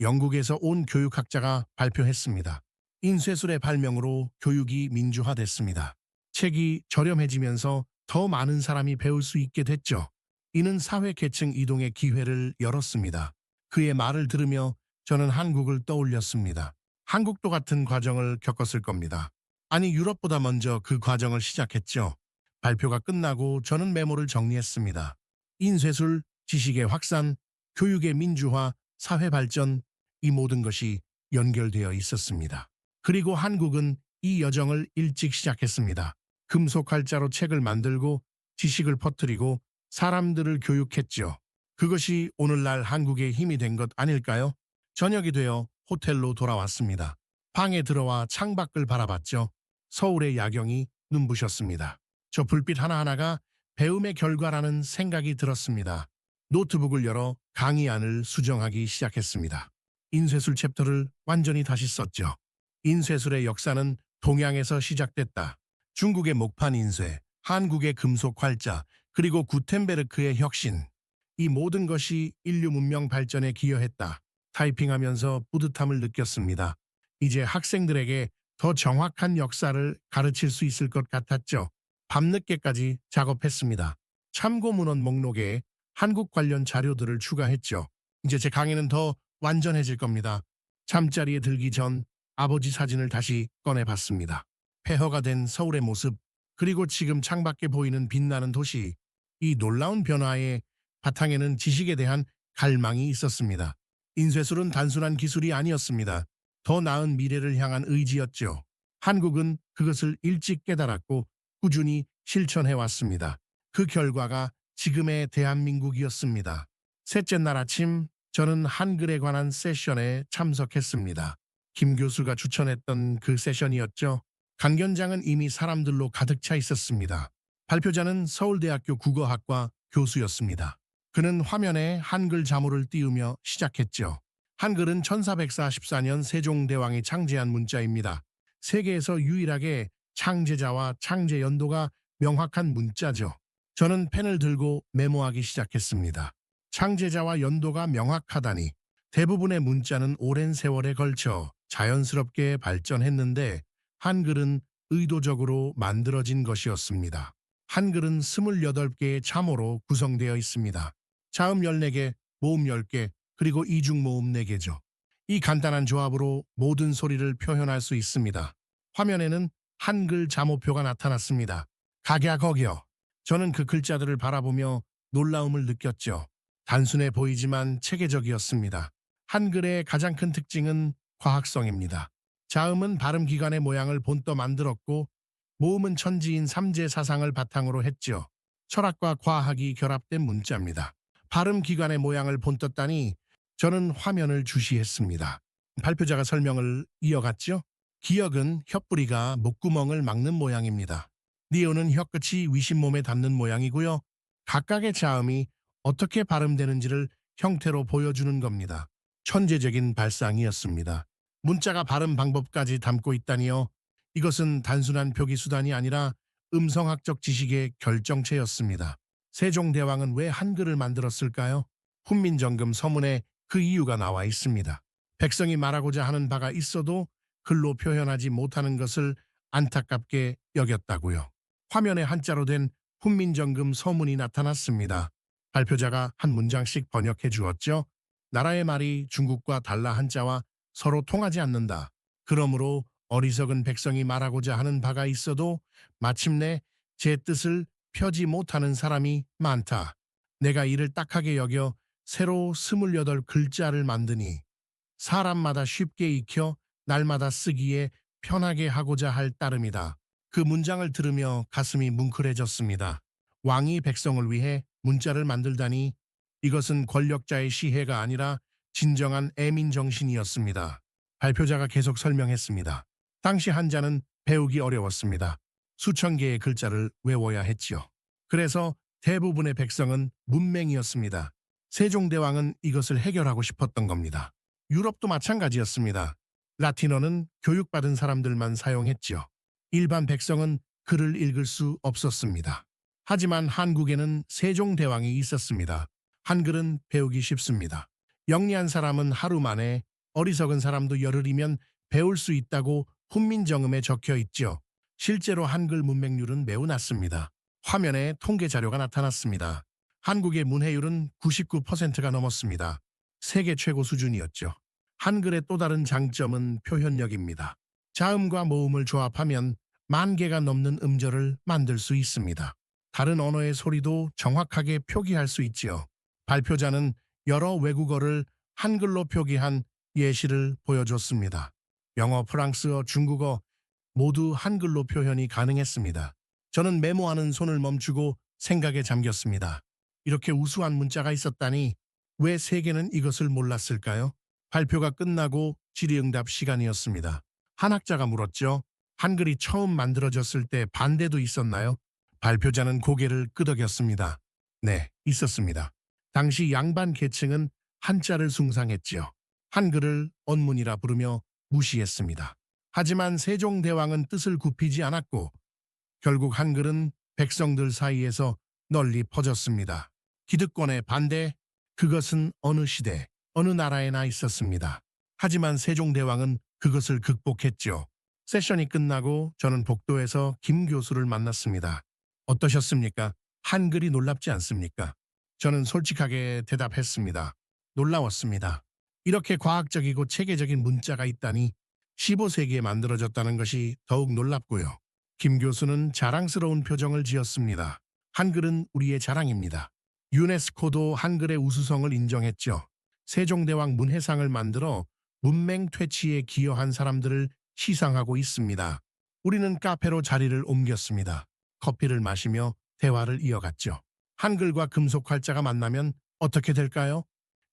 영국에서 온 교육학자가 발표했습니다. 인쇄술의 발명으로 교육이 민주화됐습니다. 책이 저렴해지면서 더 많은 사람이 배울 수 있게 됐죠. 이는 사회 계층 이동의 기회를 열었습니다. 그의 말을 들으며 저는 한국을 떠올렸습니다. 한국도 같은 과정을 겪었을 겁니다. 아니, 유럽보다 먼저 그 과정을 시작했죠. 발표가 끝나고 저는 메모를 정리했습니다. 인쇄술, 지식의 확산, 교육의 민주화, 사회 발전, 이 모든 것이 연결되어 있었습니다. 그리고 한국은 이 여정을 일찍 시작했습니다. 금속 활자로 책을 만들고 지식을 퍼뜨리고 사람들을 교육했죠. 그것이 오늘날 한국의 힘이 된 것 아닐까요? 저녁이 되어 호텔로 돌아왔습니다. 방에 들어와 창밖을 바라봤죠. 서울의 야경이 눈부셨습니다. 저 불빛 하나하나가 배움의 결과라는 생각이 들었습니다. 노트북을 열어 강의안을 수정하기 시작했습니다. 인쇄술 챕터를 완전히 다시 썼죠. 인쇄술의 역사는 동양에서 시작됐다. 중국의 목판 인쇄, 한국의 금속 활자, 그리고 구텐베르크의 혁신. 이 모든 것이 인류 문명 발전에 기여했다. 타이핑하면서 뿌듯함을 느꼈습니다. 이제 학생들에게 더 정확한 역사를 가르칠 수 있을 것 같았죠. 밤늦게까지 작업했습니다. 참고 문헌 목록에 한국 관련 자료들을 추가했죠. 이제 제 강의는 더 완전해질 겁니다. 잠자리에 들기 전 아버지 사진을 다시 꺼내봤습니다. 폐허가 된 서울의 모습, 그리고 지금 창밖에 보이는 빛나는 도시, 이 놀라운 변화의 바탕에는 지식에 대한 갈망이 있었습니다. 인쇄술은 단순한 기술이 아니었습니다. 더 나은 미래를 향한 의지였죠. 한국은 그것을 일찍 깨달았고 꾸준히 실천해 왔습니다. 그 결과가 지금의 대한민국이었습니다. 셋째 날 아침 저는 한글에 관한 세션에 참석했습니다. 김 교수가 추천했던 그 세션이었죠. 강연장은 이미 사람들로 가득 차 있었습니다. 발표자는 서울대학교 국어학과 교수였습니다. 그는 화면에 한글 자모를 띄우며 시작했죠. 한글은 1444년 세종대왕이 창제한 문자입니다. 세계에서 유일하게 창제자와 창제 연도가 명확한 문자죠. 저는 펜을 들고 메모하기 시작했습니다. 창제자와 연도가 명확하다니 대부분의 문자는 오랜 세월에 걸쳐 자연스럽게 발전했는데 한글은 의도적으로 만들어진 것이었습니다. 한글은 28개의 자모로 구성되어 있습니다. 자음 14개, 모음 10개, 그리고 이중 모음 4개죠. 이 간단한 조합으로 모든 소리를 표현할 수 있습니다. 화면에는 한글 자모표가 나타났습니다. 각야 거겨. 저는 그 글자들을 바라보며 놀라움을 느꼈죠. 단순해 보이지만 체계적이었습니다. 한글의 가장 큰 특징은 과학성입니다. 자음은 발음기관의 모양을 본떠 만들었고 모음은 천지인 삼재 사상을 바탕으로 했죠. 철학과 과학이 결합된 문자입니다. 발음기관의 모양을 본떴다니 저는 화면을 주시했습니다. 발표자가 설명을 이어갔죠. 기역은 혓뿌리가 목구멍을 막는 모양입니다. 니오는 혀끝이 위신몸에 닿는 모양이고요. 각각의 자음이 어떻게 발음되는지를 형태로 보여주는 겁니다. 천재적인 발상이었습니다. 문자가 발음 방법까지 담고 있다니요. 이것은 단순한 표기 수단이 아니라 음성학적 지식의 결정체였습니다. 세종대왕은 왜 한글을 만들었을까요? 훈민정금 서문에 그 이유가 나와 있습니다. 백성이 말하고자 하는 바가 있어도 글로 표현하지 못하는 것을 안타깝게 여겼다고요. 화면에 한자로 된 훈민정금 서문이 나타났습니다. 발표자가 한 문장씩 번역해 주었죠. 나라의 말이 중국과 달라 한자와 서로 통하지 않는다. 그러므로 어리석은 백성이 말하고자 하는 바가 있어도 마침내 제 뜻을 펴지 못하는 사람이 많다. 내가 이를 딱하게 여겨 새로 28글자를 만드니 사람마다 쉽게 익혀 날마다 쓰기에 편하게 하고자 할 따름이다. 그 문장을 들으며 가슴이 뭉클해졌습니다. 왕이 백성을 위해 문자를 만들다니 이것은 권력자의 시혜가 아니라 진정한 애민정신이었습니다. 발표자가 계속 설명했습니다. 당시 한자는 배우기 어려웠습니다. 수천 개의 글자를 외워야 했지요. 그래서 대부분의 백성은 문맹이었습니다. 세종대왕은 이것을 해결하고 싶었던 겁니다. 유럽도 마찬가지였습니다. 라틴어는 교육받은 사람들만 사용했지요. 일반 백성은 글을 읽을 수 없었습니다. 하지만 한국에는 세종대왕이 있었습니다. 한글은 배우기 쉽습니다. 영리한 사람은 하루 만에, 어리석은 사람도 열흘이면 배울 수 있다고 훈민정음에 적혀 있죠. 실제로 한글 문맹률은 매우 낮습니다. 화면에 통계 자료가 나타났습니다. 한국의 문해율은 99%가 넘었습니다. 세계 최고 수준이었죠. 한글의 또 다른 장점은 표현력입니다. 자음과 모음을 조합하면 10,000개가 넘는 음절을 만들 수 있습니다. 다른 언어의 소리도 정확하게 표기할 수 있지요. 발표자는 여러 외국어를 한글로 표기한 예시를 보여줬습니다. 영어, 프랑스어, 중국어 모두 한글로 표현이 가능했습니다. 저는 메모하는 손을 멈추고 생각에 잠겼습니다. 이렇게 우수한 문자가 있었다니 왜 세계는 이것을 몰랐을까요? 발표가 끝나고 질의응답 시간이었습니다. 한 학자가 물었죠. 한글이 처음 만들어졌을 때 반대도 있었나요? 발표자는 고개를 끄덕였습니다. 네, 있었습니다. 당시 양반 계층은 한자를 숭상했지요. 한글을 언문이라 부르며 무시했습니다. 하지만 세종대왕은 뜻을 굽히지 않았고 결국 한글은 백성들 사이에서 널리 퍼졌습니다. 기득권의 반대, 그것은 어느 시대, 어느 나라에나 있었습니다. 하지만 세종대왕은 그것을 극복했죠. 세션이 끝나고 저는 복도에서 김 교수를 만났습니다. 어떠셨습니까? 한글이 놀랍지 않습니까? 저는 솔직하게 대답했습니다. 놀라웠습니다. 이렇게 과학적이고 체계적인 문자가 있다니 15세기에 만들어졌다는 것이 더욱 놀랍고요. 김 교수는 자랑스러운 표정을 지었습니다. 한글은 우리의 자랑입니다. 유네스코도 한글의 우수성을 인정했죠. 세종대왕 문해상을 만들어 문맹 퇴치에 기여한 사람들을 시상하고 있습니다. 우리는 카페로 자리를 옮겼습니다. 커피를 마시며 대화를 이어갔죠. 한글과 금속 활자가 만나면 어떻게 될까요?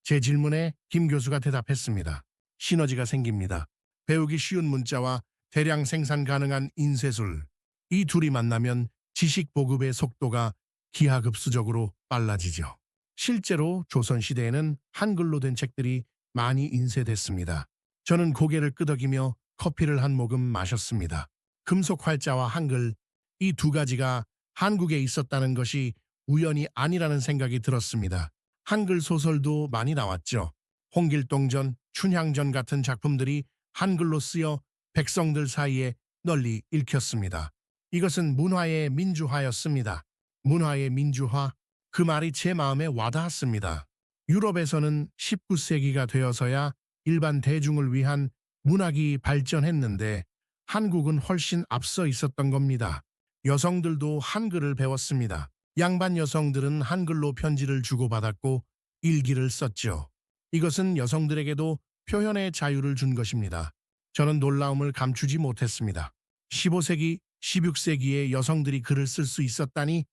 제 질문에 김 교수가 대답했습니다. 시너지가 생깁니다. 배우기 쉬운 문자와 대량 생산 가능한 인쇄술. 이 둘이 만나면 지식 보급의 속도가 기하급수적으로 빨라지죠. 실제로 조선시대에는 한글로 된 책들이 많이 인쇄됐습니다. 저는 고개를 끄덕이며 커피를 한 모금 마셨습니다. 금속 활자와 한글, 이 두 가지가 한국에 있었다는 것이 우연이 아니라는 생각이 들었습니다. 한글 소설도 많이 나왔죠. 홍길동전, 춘향전 같은 작품들이 한글로 쓰여 백성들 사이에 널리 읽혔습니다. 이것은 문화의 민주화였습니다. 문화의 민주화, 그 말이 제 마음에 와닿았습니다. 유럽에서는 19세기가 되어서야 일반 대중을 위한 문학이 발전했는데 한국은 훨씬 앞서 있었던 겁니다. 여성들도 한글을 배웠습니다. 양반 여성들은 한글로 편지를 주고받았고 일기를 썼죠. 이것은 여성들에게도 표현의 자유를 준 것입니다. 저는 놀라움을 감추지 못했습니다. 15세기, 16세기에 여성들이 글을 쓸 수 있었다니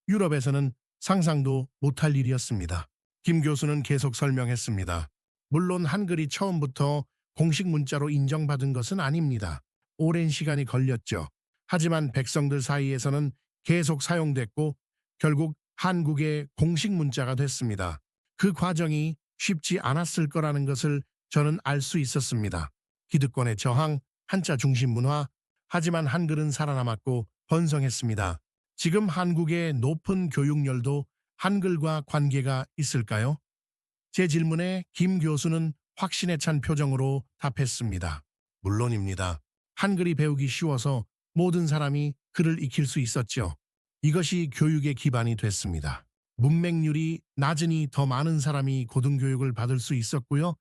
유럽에서는 상상도 못할 일이었습니다. 김 교수는 계속 설명했습니다. 물론 한글이 처음부터 공식 문자로 인정받은 것은 아닙니다. 오랜 시간이 걸렸죠. 하지만 백성들 사이에서는 계속 사용됐고 결국 한국의 공식 문자가 됐습니다. 그 과정이 쉽지 않았을 거라는 것을 저는 알 수 있었습니다. 기득권의 저항, 한자 중심 문화, 하지만 한글은 살아남았고 번성했습니다. 지금 한국의 높은 교육열도 한글과 관계가 있을까요? 제 질문에 김 교수는 확신에 찬 표정으로 답했습니다. 물론입니다. 한글이 배우기 쉬워서 모든 사람이 글을 익힐 수 있었죠. 이것이 교육의 기반이 됐습니다. 문맹률이 낮으니 더 많은 사람이 고등교육을 받을 수 있었고요.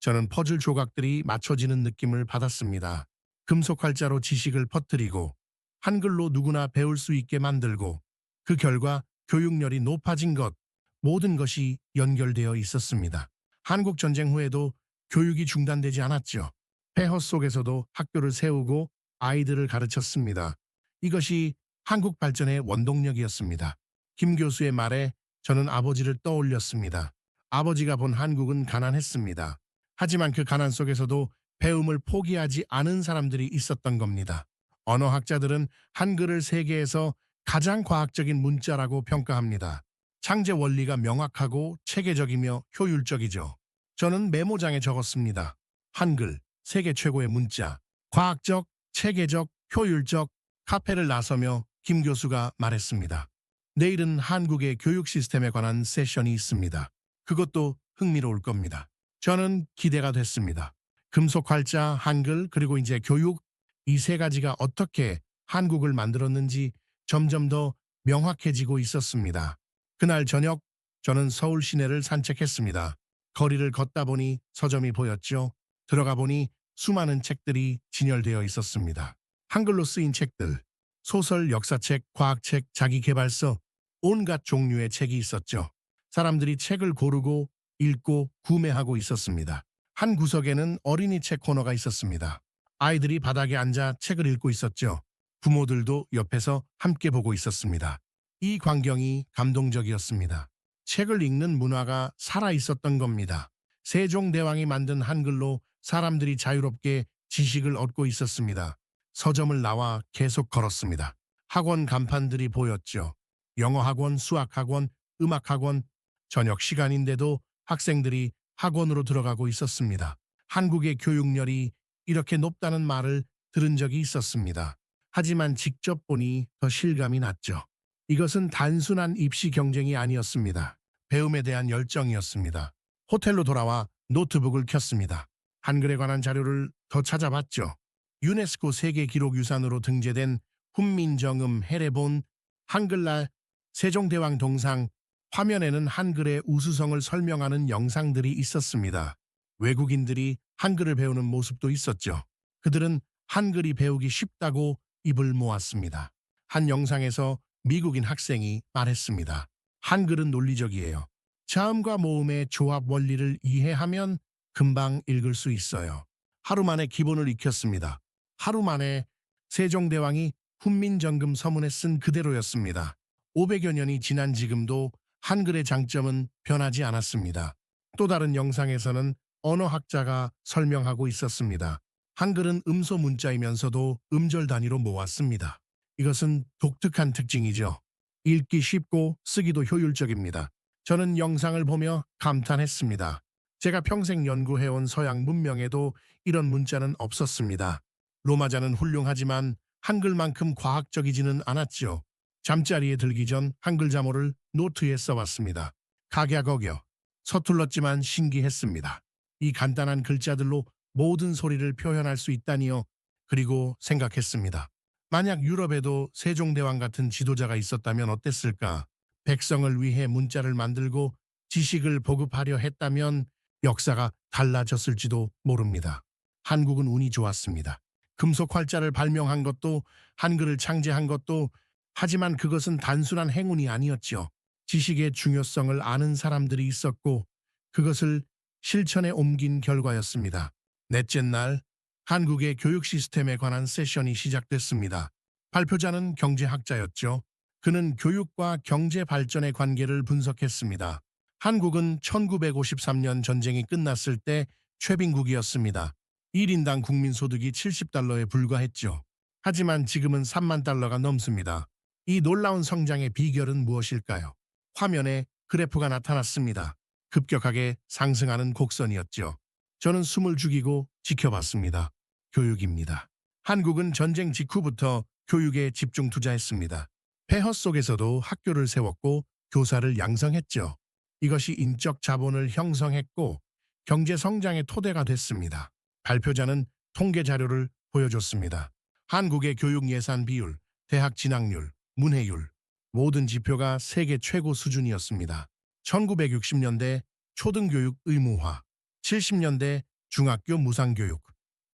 저는 퍼즐 조각들이 맞춰지는 느낌을 받았습니다. 금속 활자로 지식을 퍼뜨리고 한글로 누구나 배울 수 있게 만들고 그 결과 교육열이 높아진 것, 모든 것이 연결되어 있었습니다. 한국 전쟁 후에도 교육이 중단되지 않았죠. 폐허 속에서도 학교를 세우고 아이들을 가르쳤습니다. 이것이 한국 발전의 원동력이었습니다. 김 교수의 말에 저는 아버지를 떠올렸습니다. 아버지가 본 한국은 가난했습니다. 하지만 그 가난 속에서도 배움을 포기하지 않은 사람들이 있었던 겁니다. 언어학자들은 한글을 세계에서 가장 과학적인 문자라고 평가합니다. 창제 원리가 명확하고 체계적이며 효율적이죠. 저는 메모장에 적었습니다. 한글, 세계 최고의 문자. 과학적, 체계적, 효율적. 카페를 나서며 김 교수가 말했습니다. 내일은 한국의 교육 시스템에 관한 세션이 있습니다. 그것도 흥미로울 겁니다. 저는 기대가 됐습니다. 금속 활자, 한글, 그리고 이제 교육, 이 세 가지가 어떻게 한국을 만들었는지 점점 더 명확해지고 있었습니다. 그날 저녁 저는 서울 시내를 산책했습니다. 거리를 걷다 보니 서점이 보였죠. 들어가 보니 수많은 책들이 진열되어 있었습니다. 한글로 쓰인 책들, 소설, 역사책, 과학책, 자기계발서, 온갖 종류의 책이 있었죠. 사람들이 책을 고르고 읽고 구매하고 있었습니다. 한 구석에는 어린이 책 코너가 있었습니다. 아이들이 바닥에 앉아 책을 읽고 있었죠. 부모들도 옆에서 함께 보고 있었습니다. 이 광경이 감동적이었습니다. 책을 읽는 문화가 살아 있었던 겁니다. 세종대왕이 만든 한글로 사람들이 자유롭게 지식을 얻고 있었습니다. 서점을 나와 계속 걸었습니다. 학원 간판들이 보였죠. 영어학원, 수학학원, 음악학원, 저녁 시간인데도 학생들이 학원으로 들어가고 있었습니다. 한국의 교육열이 이렇게 높다는 말을 들은 적이 있었습니다. 하지만 직접 보니 더 실감이 났죠. 이것은 단순한 입시 경쟁이 아니었습니다. 배움에 대한 열정이었습니다. 호텔로 돌아와 노트북을 켰습니다. 한글에 관한 자료를 더 찾아봤죠. 유네스코 세계기록유산으로 등재된 훈민정음 해례본 한글날 세종대왕 동상, 화면에는 한글의 우수성을 설명하는 영상들이 있었습니다. 외국인들이 한글을 배우는 모습도 있었죠. 그들은 한글이 배우기 쉽다고 입을 모았습니다. 한 영상에서 미국인 학생이 말했습니다. 한글은 논리적이에요. 자음과 모음의 조합 원리를 이해하면 금방 읽을 수 있어요. 하루 만에 기본을 익혔습니다. 하루 만에 세종대왕이 훈민정금 서문에 쓴 그대로였습니다. 500여 년이 지난 지금도 한글의 장점은 변하지 않았습니다. 또 다른 영상에서는 언어학자가 설명하고 있었습니다. 한글은 음소 문자이면서도 음절 단위로 모았습니다. 이것은 독특한 특징이죠. 읽기 쉽고 쓰기도 효율적입니다. 저는 영상을 보며 감탄했습니다. 제가 평생 연구해온 서양 문명에도 이런 문자는 없었습니다. 로마자는 훌륭하지만 한글만큼 과학적이지는 않았죠. 잠자리에 들기 전 한글 자모를 노트에 써봤습니다. 각야거겨 서툴렀지만 신기했습니다. 이 간단한 글자들로 모든 소리를 표현할 수 있다니요. 그리고 생각했습니다. 만약 유럽에도 세종대왕 같은 지도자가 있었다면 어땠을까? 백성을 위해 문자를 만들고 지식을 보급하려 했다면 역사가 달라졌을지도 모릅니다. 한국은 운이 좋았습니다. 금속 활자를 발명한 것도 한글을 창제한 것도 하지만 그것은 단순한 행운이 아니었죠. 지식의 중요성을 아는 사람들이 있었고 그것을 실천에 옮긴 결과였습니다. 넷째 날 한국의 교육 시스템에 관한 세션이 시작됐습니다. 발표자는 경제학자였죠. 그는 교육과 경제 발전의 관계를 분석했습니다. 한국은 1953년 전쟁이 끝났을 때 최빈국이었습니다. 1인당 국민소득이 70달러에 불과했죠. 하지만 지금은 3만 달러가 넘습니다. 이 놀라운 성장의 비결은 무엇일까요? 화면에 그래프가 나타났습니다. 급격하게 상승하는 곡선이었죠. 저는 숨을 죽이고 지켜봤습니다. 교육입니다. 한국은 전쟁 직후부터 교육에 집중 투자했습니다. 폐허 속에서도 학교를 세웠고 교사를 양성했죠. 이것이 인적 자본을 형성했고 경제 성장의 토대가 됐습니다. 발표자는 통계 자료를 보여줬습니다. 한국의 교육 예산 비율, 대학 진학률, 문해율, 모든 지표가 세계 최고 수준이었습니다. 1960년대 초등교육 의무화, 70년대 중학교 무상교육,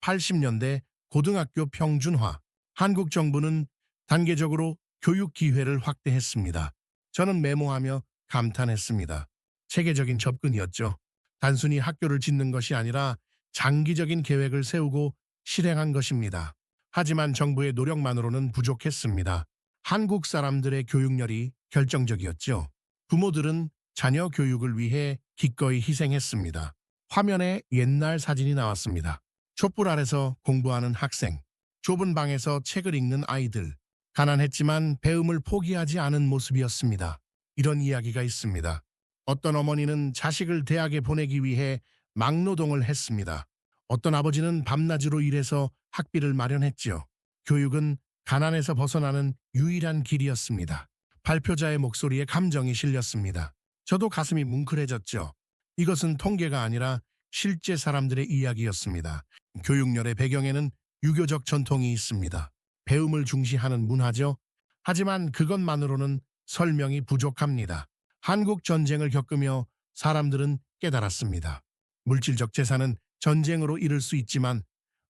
80년대 고등학교 평준화, 한국 정부는 단계적으로 교육 기회를 확대했습니다. 저는 메모하며 감탄했습니다. 체계적인 접근이었죠. 단순히 학교를 짓는 것이 아니라 장기적인 계획을 세우고 실행한 것입니다. 하지만 정부의 노력만으로는 부족했습니다. 한국 사람들의 교육열이 결정적이었죠. 부모들은 자녀 교육을 위해 기꺼이 희생했습니다. 화면에 옛날 사진이 나왔습니다. 촛불 아래서 공부하는 학생, 좁은 방에서 책을 읽는 아이들, 가난했지만 배움을 포기하지 않은 모습이었습니다. 이런 이야기가 있습니다. 어떤 어머니는 자식을 대학에 보내기 위해 막노동을 했습니다. 어떤 아버지는 밤낮으로 일해서 학비를 마련했지요. 교육은 가난에서 벗어나는 유일한 길이었습니다. 발표자의 목소리에 감정이 실렸습니다. 저도 가슴이 뭉클해졌죠. 이것은 통계가 아니라 실제 사람들의 이야기였습니다. 교육열의 배경에는 유교적 전통이 있습니다. 배움을 중시하는 문화죠. 하지만 그것만으로는 설명이 부족합니다. 한국 전쟁을 겪으며 사람들은 깨달았습니다. 물질적 재산은 전쟁으로 잃을 수 있지만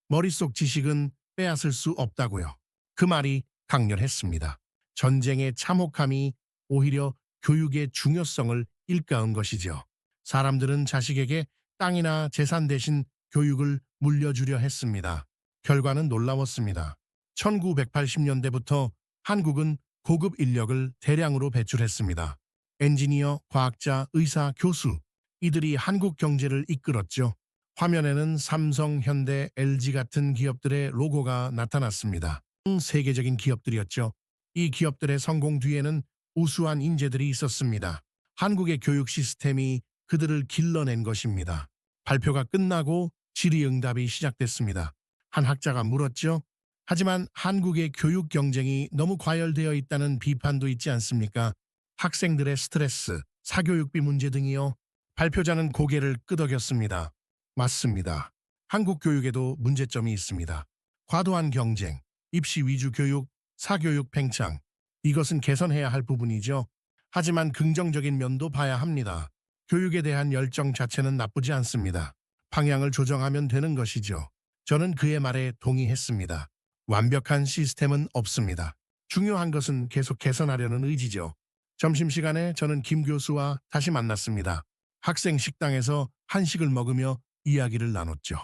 머릿속 지식은 빼앗을 수 없다고요. 그 말이 강렬했습니다. 전쟁의 참혹함이 오히려 교육의 중요성을 일깨운 것이죠. 사람들은 자식에게 땅이나 재산 대신 교육을 물려주려 했습니다. 결과는 놀라웠습니다. 1980년대부터 한국은 고급 인력을 대량으로 배출했습니다. 엔지니어, 과학자, 의사, 교수, 이들이 한국 경제를 이끌었죠. 화면에는 삼성, 현대, LG 같은 기업들의 로고가 나타났습니다. 세계적인 기업들이었죠. 이 기업들의 성공 뒤에는 우수한 인재들이 있었습니다. 한국의 교육 시스템이 그들을 길러낸 것입니다. 발표가 끝나고 질의응답이 시작됐습니다. 한 학자가 물었죠. 하지만 한국의 교육 경쟁이 너무 과열되어 있다는 비판도 있지 않습니까? 학생들의 스트레스, 사교육비 문제 등이요. 발표자는 고개를 끄덕였습니다. 맞습니다. 한국 교육에도 문제점이 있습니다. 과도한 경쟁, 입시 위주 교육, 사교육 팽창. 이것은 개선해야 할 부분이죠. 하지만 긍정적인 면도 봐야 합니다. 교육에 대한 열정 자체는 나쁘지 않습니다. 방향을 조정하면 되는 것이죠. 저는 그의 말에 동의했습니다. 완벽한 시스템은 없습니다. 중요한 것은 계속 개선하려는 의지죠. 점심시간에 저는 김 교수와 다시 만났습니다. 학생 식당에서 한식을 먹으며 이야기를 나눴죠.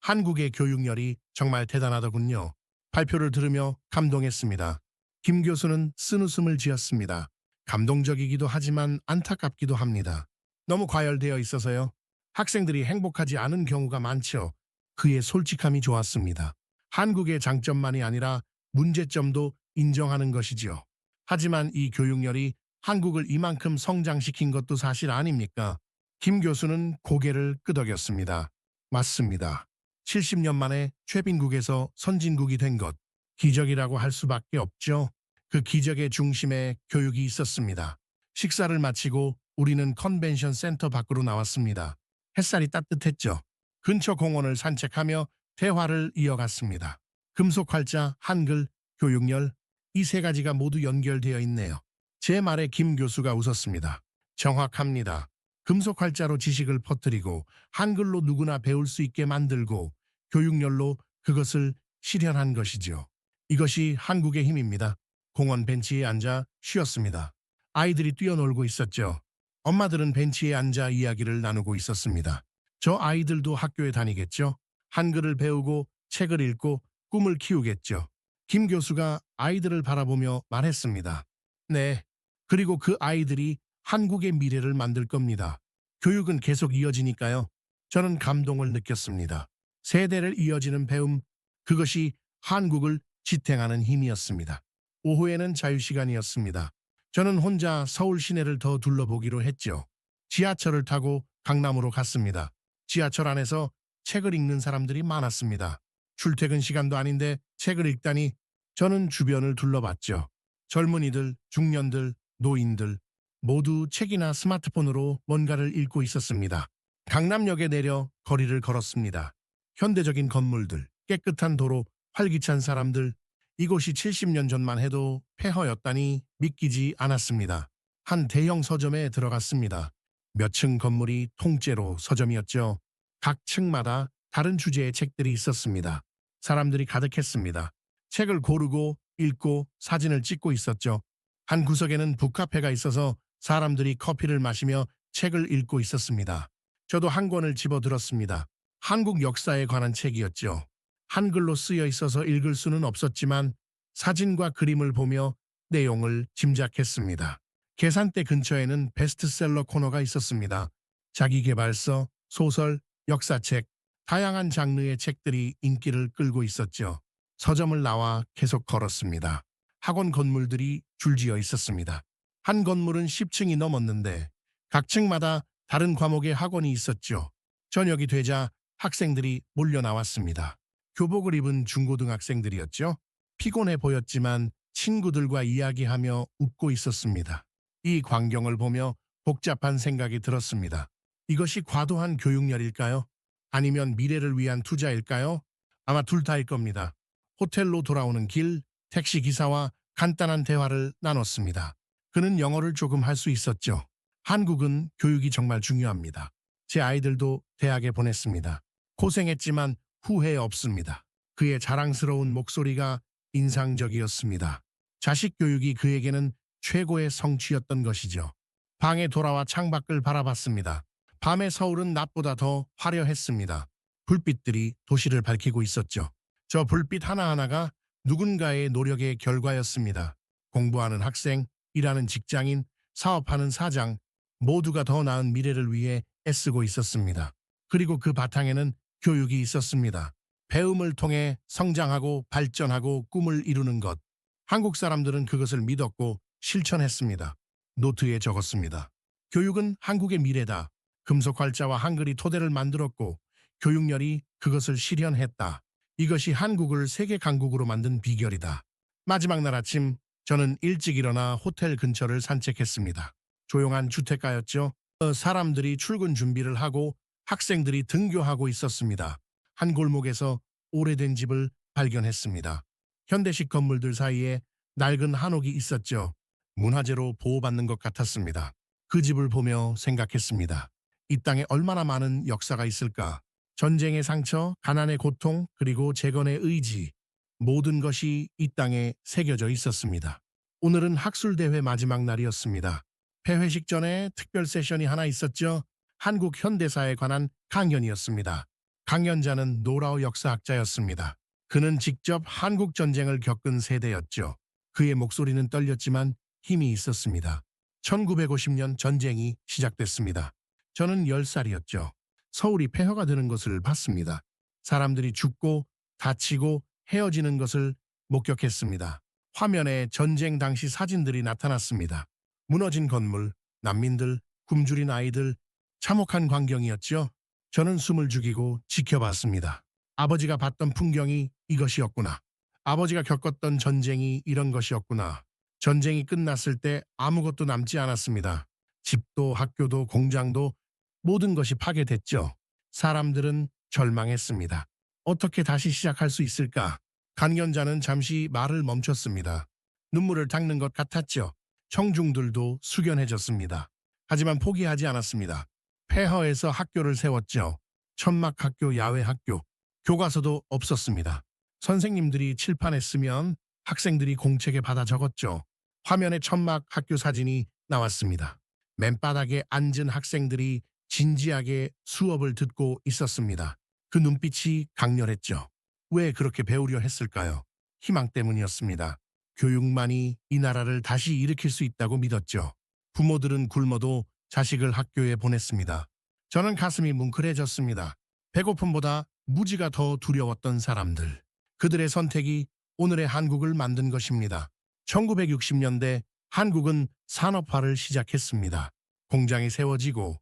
한국의 교육열이 정말 대단하더군요. 발표를 들으며 감동했습니다. 김 교수는 쓴웃음을 지었습니다. 감동적이기도 하지만 안타깝기도 합니다. 너무 과열되어 있어서요. 학생들이 행복하지 않은 경우가 많죠. 그의 솔직함이 좋았습니다. 한국의 장점만이 아니라 문제점도 인정하는 것이지요. 하지만 이 교육열이 한국을 이만큼 성장시킨 것도 사실 아닙니까? 김 교수는 고개를 끄덕였습니다. 맞습니다. 70년 만에 최빈국에서 선진국이 된 것, 기적이라고 할 수밖에 없죠. 그 기적의 중심에 교육이 있었습니다. 식사를 마치고 우리는 컨벤션 센터 밖으로 나왔습니다. 햇살이 따뜻했죠. 근처 공원을 산책하며 대화를 이어갔습니다. 금속 활자, 한글, 교육열, 이 세 가지가 모두 연결되어 있네요. 제 말에 김 교수가 웃었습니다. 정확합니다. 금속 활자로 지식을 퍼뜨리고 한글로 누구나 배울 수 있게 만들고 교육열로 그것을 실현한 것이죠. 이것이 한국의 힘입니다. 공원 벤치에 앉아 쉬었습니다. 아이들이 뛰어놀고 있었죠. 엄마들은 벤치에 앉아 이야기를 나누고 있었습니다. 저 아이들도 학교에 다니겠죠? 한글을 배우고 책을 읽고 꿈을 키우겠죠. 김 교수가 아이들을 바라보며 말했습니다. 네. 그리고 그 아이들이 한국의 미래를 만들 겁니다. 교육은 계속 이어지니까요. 저는 감동을 느꼈습니다. 세대를 이어지는 배움, 그것이 한국을 지탱하는 힘이었습니다. 오후에는 자유시간이었습니다. 저는 혼자 서울 시내를 더 둘러보기로 했죠. 지하철을 타고 강남으로 갔습니다. 지하철 안에서 책을 읽는 사람들이 많았습니다. 출퇴근 시간도 아닌데 책을 읽다니 저는 주변을 둘러봤죠. 젊은이들, 중년들, 노인들 모두 책이나 스마트폰으로 뭔가를 읽고 있었습니다. 강남역에 내려 거리를 걸었습니다. 현대적인 건물들, 깨끗한 도로, 활기찬 사람들, 이곳이 70년 전만 해도 폐허였다니 믿기지 않았습니다. 한 대형 서점에 들어갔습니다. 몇 층 건물이 통째로 서점이었죠. 각 층마다 다른 주제의 책들이 있었습니다. 사람들이 가득했습니다. 책을 고르고 읽고 사진을 찍고 있었죠. 한 구석에는 북카페가 있어서 사람들이 커피를 마시며 책을 읽고 있었습니다. 저도 한 권을 집어들었습니다. 한국 역사에 관한 책이었죠. 한글로 쓰여 있어서 읽을 수는 없었지만 사진과 그림을 보며 내용을 짐작했습니다. 계산대 근처에는 베스트셀러 코너가 있었습니다. 자기계발서, 소설, 역사책, 다양한 장르의 책들이 인기를 끌고 있었죠. 서점을 나와 계속 걸었습니다. 학원 건물들이 줄지어 있었습니다. 한 건물은 10층이 넘었는데 각 층마다 다른 과목의 학원이 있었죠. 저녁이 되자 학생들이 몰려 나왔습니다. 교복을 입은 중고등학생들이었죠. 피곤해 보였지만 친구들과 이야기하며 웃고 있었습니다. 이 광경을 보며 복잡한 생각이 들었습니다. 이것이 과도한 교육열일까요? 아니면 미래를 위한 투자일까요? 아마 둘 다일 겁니다. 호텔로 돌아오는 길, 택시기사와 간단한 대화를 나눴습니다. 그는 영어를 조금 할 수 있었죠. 한국은 교육이 정말 중요합니다. 제 아이들도 대학에 보냈습니다. 고생했지만 후회 없습니다. 그의 자랑스러운 목소리가 인상적이었습니다. 자식 교육이 그에게는 최고의 성취였던 것이죠. 방에 돌아와 창밖을 바라봤습니다. 밤의 서울은 낮보다 더 화려했습니다. 불빛들이 도시를 밝히고 있었죠. 저 불빛 하나하나가 누군가의 노력의 결과였습니다. 공부하는 학생, 일하는 직장인, 사업하는 사장, 모두가 더 나은 미래를 위해 애쓰고 있었습니다. 그리고 그 바탕에는 교육이 있었습니다. 배움을 통해 성장하고 발전하고 꿈을 이루는 것. 한국 사람들은 그것을 믿었고 실천했습니다. 노트에 적었습니다. 교육은 한국의 미래다. 금속 활자와 한글이 토대를 만들었고 교육열이 그것을 실현했다. 이것이 한국을 세계 강국으로 만든 비결이다. 마지막 날 아침 저는 일찍 일어나 호텔 근처를 산책했습니다. 조용한 주택가였죠. 사람들이 출근 준비를 하고 학생들이 등교하고 있었습니다. 한 골목에서 오래된 집을 발견했습니다. 현대식 건물들 사이에 낡은 한옥이 있었죠. 문화재로 보호받는 것 같았습니다. 그 집을 보며 생각했습니다. 이 땅에 얼마나 많은 역사가 있을까? 전쟁의 상처, 가난의 고통, 그리고 재건의 의지. 모든 것이 이 땅에 새겨져 있었습니다. 오늘은 학술대회 마지막 날이었습니다. 폐회식 전에 특별 세션이 하나 있었죠. 한국 현대사에 관한 강연이었습니다. 강연자는 노라우 역사학자였습니다. 그는 직접 한국 전쟁을 겪은 세대였죠. 그의 목소리는 떨렸지만 힘이 있었습니다. 1950년 전쟁이 시작됐습니다. 저는 10살이었죠. 서울이 폐허가 되는 것을 봤습니다. 사람들이 죽고 다치고 헤어지는 것을 목격했습니다. 화면에 전쟁 당시 사진들이 나타났습니다. 무너진 건물, 난민들, 굶주린 아이들, 참혹한 광경이었죠. 저는 숨을 죽이고 지켜봤습니다. 아버지가 봤던 풍경이 이것이었구나. 아버지가 겪었던 전쟁이 이런 것이었구나. 전쟁이 끝났을 때 아무것도 남지 않았습니다. 집도 학교도 공장도 모든 것이 파괴됐죠. 사람들은 절망했습니다. 어떻게 다시 시작할 수 있을까? 강연자는 잠시 말을 멈췄습니다. 눈물을 닦는 것 같았죠. 청중들도 숙연해졌습니다. 하지만 포기하지 않았습니다. 폐허에서 학교를 세웠죠. 천막학교, 야외학교, 교과서도 없었습니다. 선생님들이 칠판에 쓰면 학생들이 공책에 받아 적었죠. 화면에 천막학교 사진이 나왔습니다. 맨바닥에 앉은 학생들이 진지하게 수업을 듣고 있었습니다. 그 눈빛이 강렬했죠. 왜 그렇게 배우려 했을까요? 희망 때문이었습니다. 교육만이 이 나라를 다시 일으킬 수 있다고 믿었죠. 부모들은 굶어도 자식을 학교에 보냈습니다. 저는 가슴이 뭉클해졌습니다. 배고픔보다 무지가 더 두려웠던 사람들. 그들의 선택이 오늘의 한국을 만든 것입니다. 1960년대 한국은 산업화를 시작했습니다. 공장이 세워지고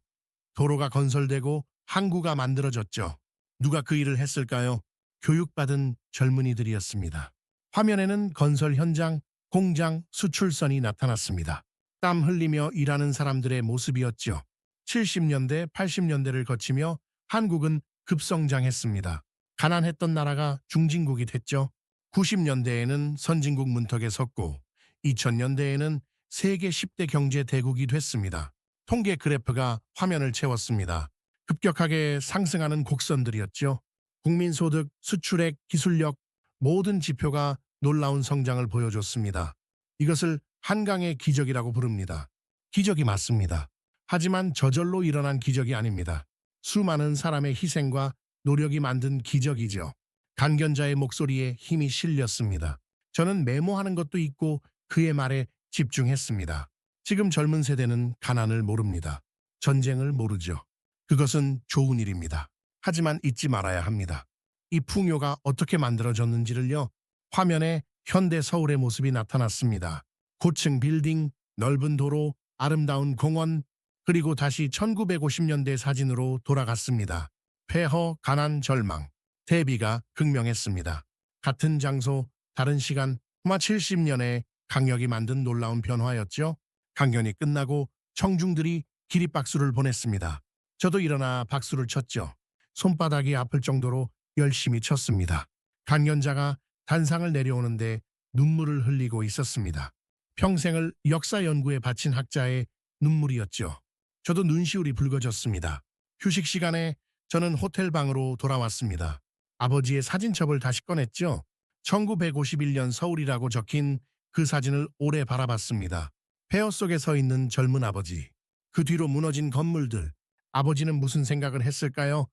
도로가 건설되고 항구가 만들어졌죠. 누가 그 일을 했을까요? 교육받은 젊은이들이었습니다. 화면에는 건설 현장, 공장, 수출선이 나타났습니다. 땀 흘리며 일하는 사람들의 모습이었죠. 70년대, 80년대를 거치며 한국은 급성장했습니다. 가난했던 나라가 중진국이 됐죠. 90년대에는 선진국 문턱에 섰고 2000년대에는 세계 10대 경제 대국이 됐습니다. 통계 그래프가 화면을 채웠습니다. 급격하게 상승하는 곡선들이었죠. 국민소득, 수출액, 기술력 모든 지표가 놀라운 성장을 보여줬습니다. 이것을 한강의 기적이라고 부릅니다. 기적이 맞습니다. 하지만 저절로 일어난 기적이 아닙니다. 수많은 사람의 희생과 노력이 만든 기적이죠. 강견자의 목소리에 힘이 실렸습니다. 저는 메모하는 것도 있고 그의 말에 집중했습니다. 지금 젊은 세대는 가난을 모릅니다. 전쟁을 모르죠. 그것은 좋은 일입니다. 하지만 잊지 말아야 합니다. 이 풍요가 어떻게 만들어졌는지를요. 화면에 현대 서울의 모습이 나타났습니다. 고층 빌딩, 넓은 도로, 아름다운 공원, 그리고 다시 1950년대 사진으로 돌아갔습니다. 폐허, 가난, 절망, 대비가 극명했습니다. 같은 장소, 다른 시간, 아마 70년의 강력이 만든 놀라운 변화였죠. 강연이 끝나고 청중들이 기립박수를 보냈습니다. 저도 일어나 박수를 쳤죠. 손바닥이 아플 정도로 열심히 쳤습니다. 강연자가 단상을 내려오는데 눈물을 흘리고 있었습니다. 평생을 역사 연구에 바친 학자의 눈물이었죠. 저도 눈시울이 붉어졌습니다. 휴식 시간에 저는 호텔 방으로 돌아왔습니다. 아버지의 사진첩을 다시 꺼냈죠. 1951년 서울이라고 적힌 그 사진을 오래 바라봤습니다. 폐허 속에 서 있는 젊은 아버지. 그 뒤로 무너진 건물들. 아버지는 무슨 생각을 했을까요?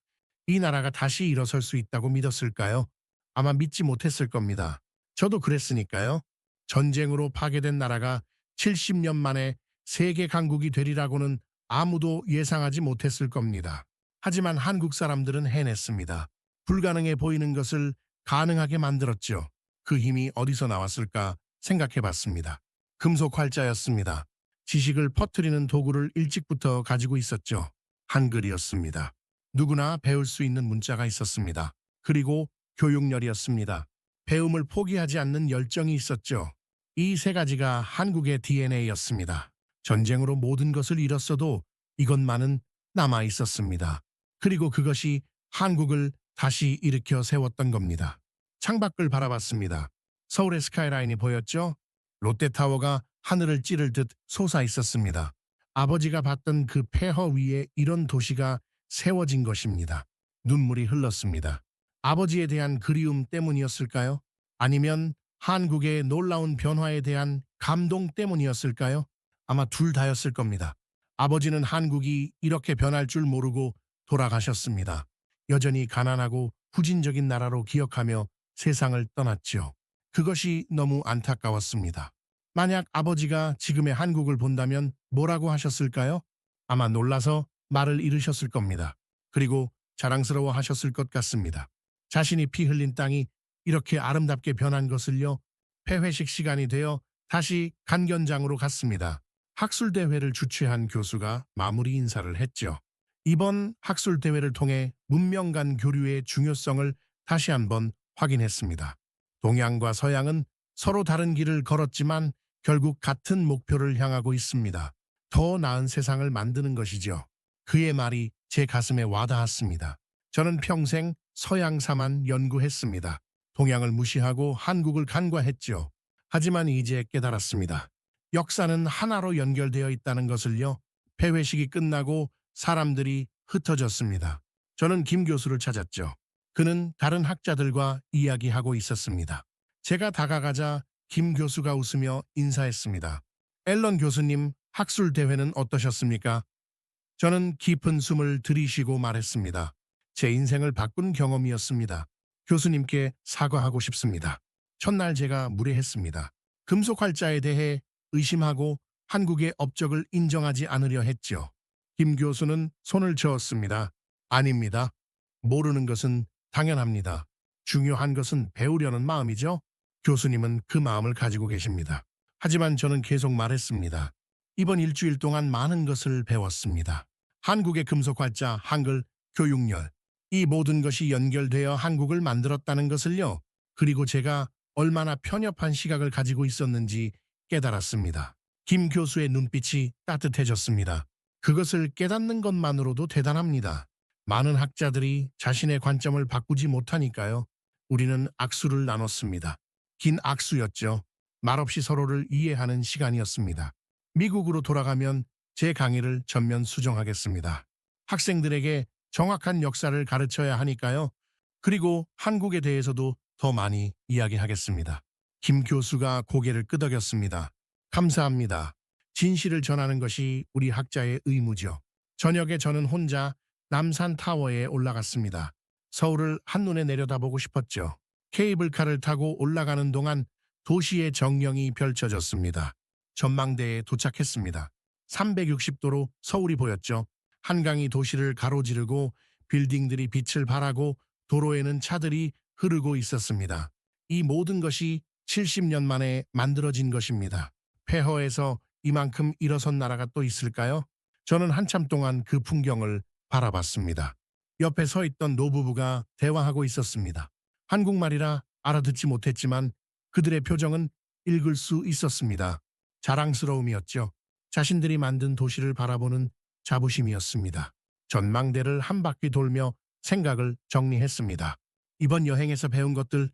이 나라가 다시 일어설 수 있다고 믿었을까요? 아마 믿지 못했을 겁니다. 저도 그랬으니까요. 전쟁으로 파괴된 나라가 70년 만에 세계 강국이 되리라고는 아무도 예상하지 못했을 겁니다. 하지만 한국 사람들은 해냈습니다. 불가능해 보이는 것을 가능하게 만들었죠. 그 힘이 어디서 나왔을까 생각해 봤습니다. 금속 활자였습니다. 지식을 퍼뜨리는 도구를 일찍부터 가지고 있었죠. 한글이었습니다. 누구나 배울 수 있는 문자가 있었습니다. 그리고 교육열이었습니다. 배움을 포기하지 않는 열정이 있었죠. 이 세 가지가 한국의 DNA였습니다. 전쟁으로 모든 것을 잃었어도 이것만은 남아 있었습니다. 그리고 그것이 한국을 다시 일으켜 세웠던 겁니다. 창밖을 바라봤습니다. 서울의 스카이라인이 보였죠? 롯데타워가 하늘을 찌를 듯 솟아 있었습니다. 아버지가 봤던 그 폐허 위에 이런 도시가 세워진 것입니다. 눈물이 흘렀습니다. 아버지에 대한 그리움 때문이었을까요? 아니면 한국의 놀라운 변화에 대한 감동 때문이었을까요? 아마 둘 다였을 겁니다. 아버지는 한국이 이렇게 변할 줄 모르고 돌아가셨습니다. 여전히 가난하고 후진적인 나라로 기억하며 세상을 떠났죠. 그것이 너무 안타까웠습니다. 만약 아버지가 지금의 한국을 본다면 뭐라고 하셨을까요? 아마 놀라서 말을 잃으셨을 겁니다. 그리고 자랑스러워 하셨을 것 같습니다. 자신이 피 흘린 땅이 이렇게 아름답게 변한 것을요. 폐회식 시간이 되어 다시 간견장으로 갔습니다. 학술대회를 주최한 교수가 마무리 인사를 했죠. 이번 학술대회를 통해 문명 간 교류의 중요성을 다시 한번 확인했습니다. 동양과 서양은 서로 다른 길을 걸었지만 결국 같은 목표를 향하고 있습니다. 더 나은 세상을 만드는 것이죠. 그의 말이 제 가슴에 와닿았습니다. 저는 평생 서양사만 연구했습니다. 동양을 무시하고 한국을 간과했죠. 하지만 이제 깨달았습니다. 역사는 하나로 연결되어 있다는 것을요. 폐회식이 끝나고 사람들이 흩어졌습니다. 저는 김 교수를 찾았죠. 그는 다른 학자들과 이야기하고 있었습니다. 제가 다가가자 김 교수가 웃으며 인사했습니다. 앨런 교수님, 학술 대회는 어떠셨습니까? 저는 깊은 숨을 들이쉬고 말했습니다. 제 인생을 바꾼 경험이었습니다. 교수님께 사과하고 싶습니다. 첫날 제가 무례했습니다. 금속 활자에 대해 의심하고 한국의 업적을 인정하지 않으려 했죠. 김 교수는 손을 저었습니다. 아닙니다. 모르는 것은 당연합니다. 중요한 것은 배우려는 마음이죠. 교수님은 그 마음을 가지고 계십니다. 하지만 저는 계속 말했습니다. 이번 일주일 동안 많은 것을 배웠습니다. 한국의 금속 활자, 한글, 교육열, 이 모든 것이 연결되어 한국을 만들었다는 것을요. 그리고 제가 얼마나 편협한 시각을 가지고 있었는지 깨달았습니다. 김 교수의 눈빛이 따뜻해졌습니다. 그것을 깨닫는 것만으로도 대단합니다. 많은 학자들이 자신의 관점을 바꾸지 못하니까요. 우리는 악수를 나눴습니다. 긴 악수였죠. 말없이 서로를 이해하는 시간이었습니다. 미국으로 돌아가면 제 강의를 전면 수정하겠습니다. 학생들에게 정확한 역사를 가르쳐야 하니까요. 그리고 한국에 대해서도 더 많이 이야기하겠습니다. 김 교수가 고개를 끄덕였습니다. 감사합니다. 진실을 전하는 것이 우리 학자의 의무죠. 저녁에 저는 혼자 남산 타워에 올라갔습니다. 서울을 한눈에 내려다보고 싶었죠. 케이블카를 타고 올라가는 동안 도시의 정령이 펼쳐졌습니다. 전망대에 도착했습니다. 360도로 서울이 보였죠. 한강이 도시를 가로지르고 빌딩들이 빛을 발하고 도로에는 차들이 흐르고 있었습니다. 이 모든 것이 70년 만에 만들어진 것입니다. 폐허에서 이만큼 일어선 나라가 또 있을까요? 저는 한참 동안 그 풍경을 바라봤습니다. 옆에 서 있던 노부부가 대화하고 있었습니다. 한국말이라 알아듣지 못했지만 그들의 표정은 읽을 수 있었습니다. 자랑스러움이었죠. 자신들이 만든 도시를 바라보는 자부심이었습니다. 전망대를 한 바퀴 돌며 생각을 정리했습니다. 이번 여행에서 배운 것들,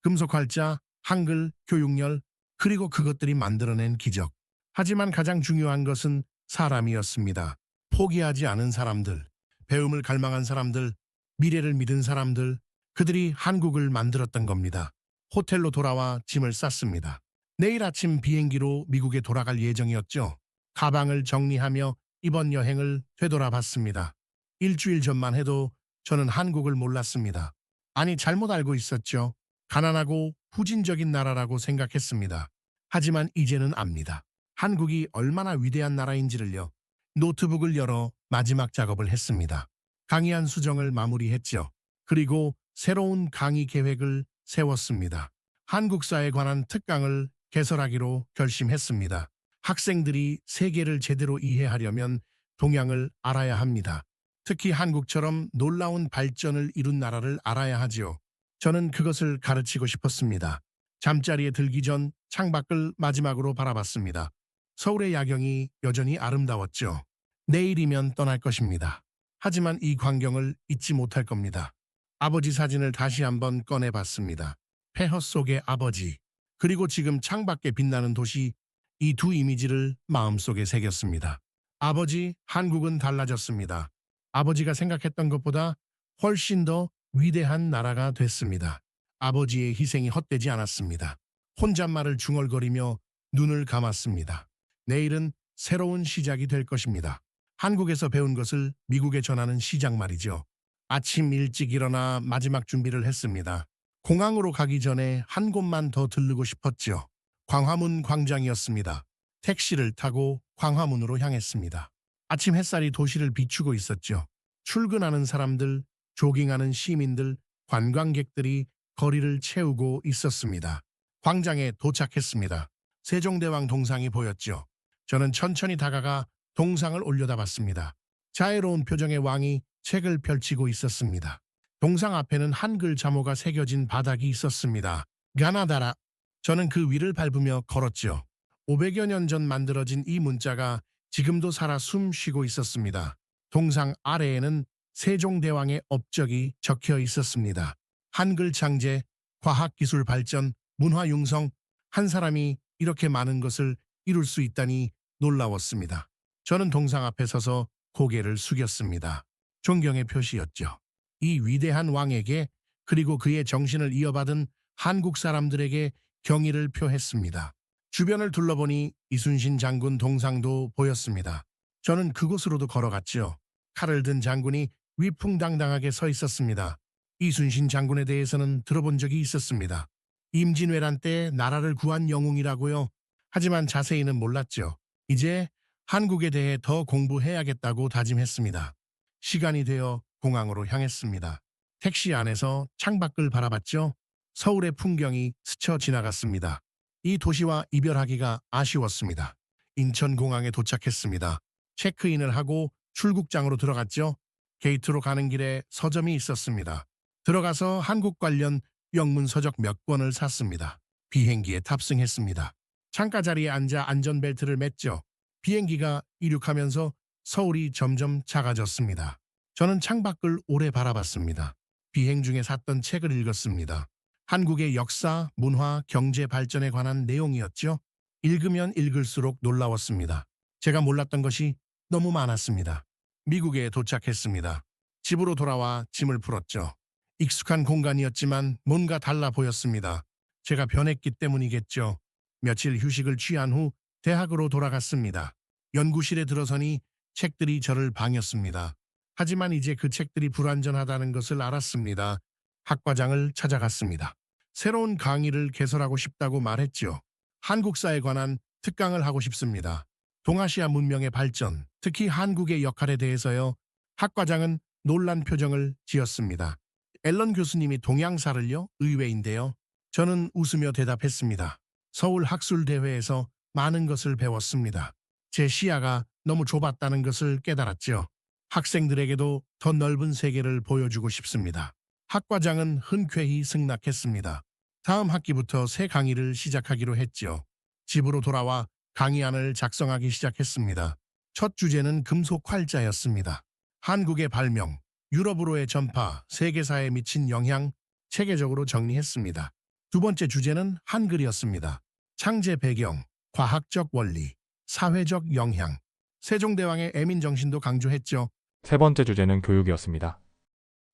금속활자, 한글, 교육열, 그리고 그것들이 만들어낸 기적. 하지만 가장 중요한 것은 사람이었습니다. 포기하지 않은 사람들, 배움을 갈망한 사람들, 미래를 믿은 사람들, 그들이 한국을 만들었던 겁니다. 호텔로 돌아와 짐을 쌌습니다. 내일 아침 비행기로 미국에 돌아갈 예정이었죠. 가방을 정리하며 이번 여행을 되돌아봤습니다. 일주일 전만 해도 저는 한국을 몰랐습니다. 아니, 잘못 알고 있었죠. 가난하고 후진적인 나라라고 생각했습니다. 하지만 이제는 압니다. 한국이 얼마나 위대한 나라인지를요. 노트북을 열어 마지막 작업을 했습니다. 강의안 수정을 마무리했죠. 그리고 새로운 강의 계획을 세웠습니다. 한국사에 관한 특강을 개설하기로 결심했습니다. 학생들이 세계를 제대로 이해하려면 동양을 알아야 합니다. 특히 한국처럼 놀라운 발전을 이룬 나라를 알아야 하지요. 저는 그것을 가르치고 싶었습니다. 잠자리에 들기 전 창밖을 마지막으로 바라봤습니다. 서울의 야경이 여전히 아름다웠죠. 내일이면 떠날 것입니다. 하지만 이 광경을 잊지 못할 겁니다. 아버지 사진을 다시 한번 꺼내봤습니다. 폐허 속의 아버지, 그리고 지금 창밖에 빛나는 도시, 이 두 이미지를 마음속에 새겼습니다. 아버지, 한국은 달라졌습니다. 아버지가 생각했던 것보다 훨씬 더 위대한 나라가 됐습니다. 아버지의 희생이 헛되지 않았습니다. 혼잣말을 중얼거리며 눈을 감았습니다. 내일은 새로운 시작이 될 것입니다. 한국에서 배운 것을 미국에 전하는 시작 말이죠. 아침 일찍 일어나 마지막 준비를 했습니다. 공항으로 가기 전에 한 곳만 더 들르고 싶었죠. 광화문 광장이었습니다. 택시를 타고 광화문으로 향했습니다. 아침 햇살이 도시를 비추고 있었죠. 출근하는 사람들, 조깅하는 시민들, 관광객들이 거리를 채우고 있었습니다. 광장에 도착했습니다. 세종대왕 동상이 보였죠. 저는 천천히 다가가 동상을 올려다봤습니다. 자애로운 표정의 왕이 책을 펼치고 있었습니다. 동상 앞에는 한글 자모가 새겨진 바닥이 있었습니다. 가나다라. 저는 그 위를 밟으며 걸었죠. 500여 년 전 만들어진 이 문자가 지금도 살아 숨 쉬고 있었습니다. 동상 아래에는 세종대왕의 업적이 적혀 있었습니다. 한글 창제, 과학기술 발전, 문화 융성, 한 사람이 이렇게 많은 것을 이룰 수 있다니 놀라웠습니다. 저는 동상 앞에 서서 고개를 숙였습니다. 존경의 표시였죠. 이 위대한 왕에게 그리고 그의 정신을 이어받은 한국 사람들에게 경의를 표했습니다. 주변을 둘러보니 이순신 장군 동상도 보였습니다. 저는 그곳으로도 걸어갔죠. 칼을 든 장군이 위풍당당하게 서 있었습니다. 이순신 장군에 대해서는 들어본 적이 있었습니다. 임진왜란 때 나라를 구한 영웅이라고요. 하지만 자세히는 몰랐죠. 이제 한국에 대해 더 공부해야겠다고 다짐했습니다. 시간이 되어 공항으로 향했습니다. 택시 안에서 창밖을 바라봤죠. 서울의 풍경이 스쳐 지나갔습니다. 이 도시와 이별하기가 아쉬웠습니다. 인천공항에 도착했습니다. 체크인을 하고 출국장으로 들어갔죠. 게이트로 가는 길에 서점이 있었습니다. 들어가서 한국 관련 영문서적 몇 권을 샀습니다. 비행기에 탑승했습니다. 창가 자리에 앉아 안전벨트를 맸죠. 비행기가 이륙하면서 서울이 점점 작아졌습니다. 저는 창밖을 오래 바라봤습니다. 비행 중에 샀던 책을 읽었습니다. 한국의 역사, 문화, 경제 발전에 관한 내용이었죠. 읽으면 읽을수록 놀라웠습니다. 제가 몰랐던 것이 너무 많았습니다. 미국에 도착했습니다. 집으로 돌아와 짐을 풀었죠. 익숙한 공간이었지만 뭔가 달라 보였습니다. 제가 변했기 때문이겠죠. 며칠 휴식을 취한 후 대학으로 돌아갔습니다. 연구실에 들어서니 책들이 저를 방했습니다. 하지만 이제 그 책들이 불완전하다는 것을 알았습니다. 학과장을 찾아갔습니다. 새로운 강의를 개설하고 싶다고 말했죠. 한국사에 관한 특강을 하고 싶습니다. 동아시아 문명의 발전, 특히 한국의 역할에 대해서요. 학과장은 놀란 표정을 지었습니다. 앨런 교수님이 동양사를요? 의외인데요. 저는 웃으며 대답했습니다. 서울 학술대회에서 많은 것을 배웠습니다. 제 시야가 너무 좁았다는 것을 깨달았죠. 학생들에게도 더 넓은 세계를 보여주고 싶습니다. 학과장은 흔쾌히 승낙했습니다. 다음 학기부터 새 강의를 시작하기로 했죠. 집으로 돌아와 강의안을 작성하기 시작했습니다. 첫 주제는 금속 활자였습니다. 한국의 발명, 유럽으로의 전파, 세계사에 미친 영향, 체계적으로 정리했습니다. 두 번째 주제는 한글이었습니다. 창제 배경, 과학적 원리, 사회적 영향, 세종대왕의 애민정신도 강조했죠. 세 번째 주제는 교육이었습니다.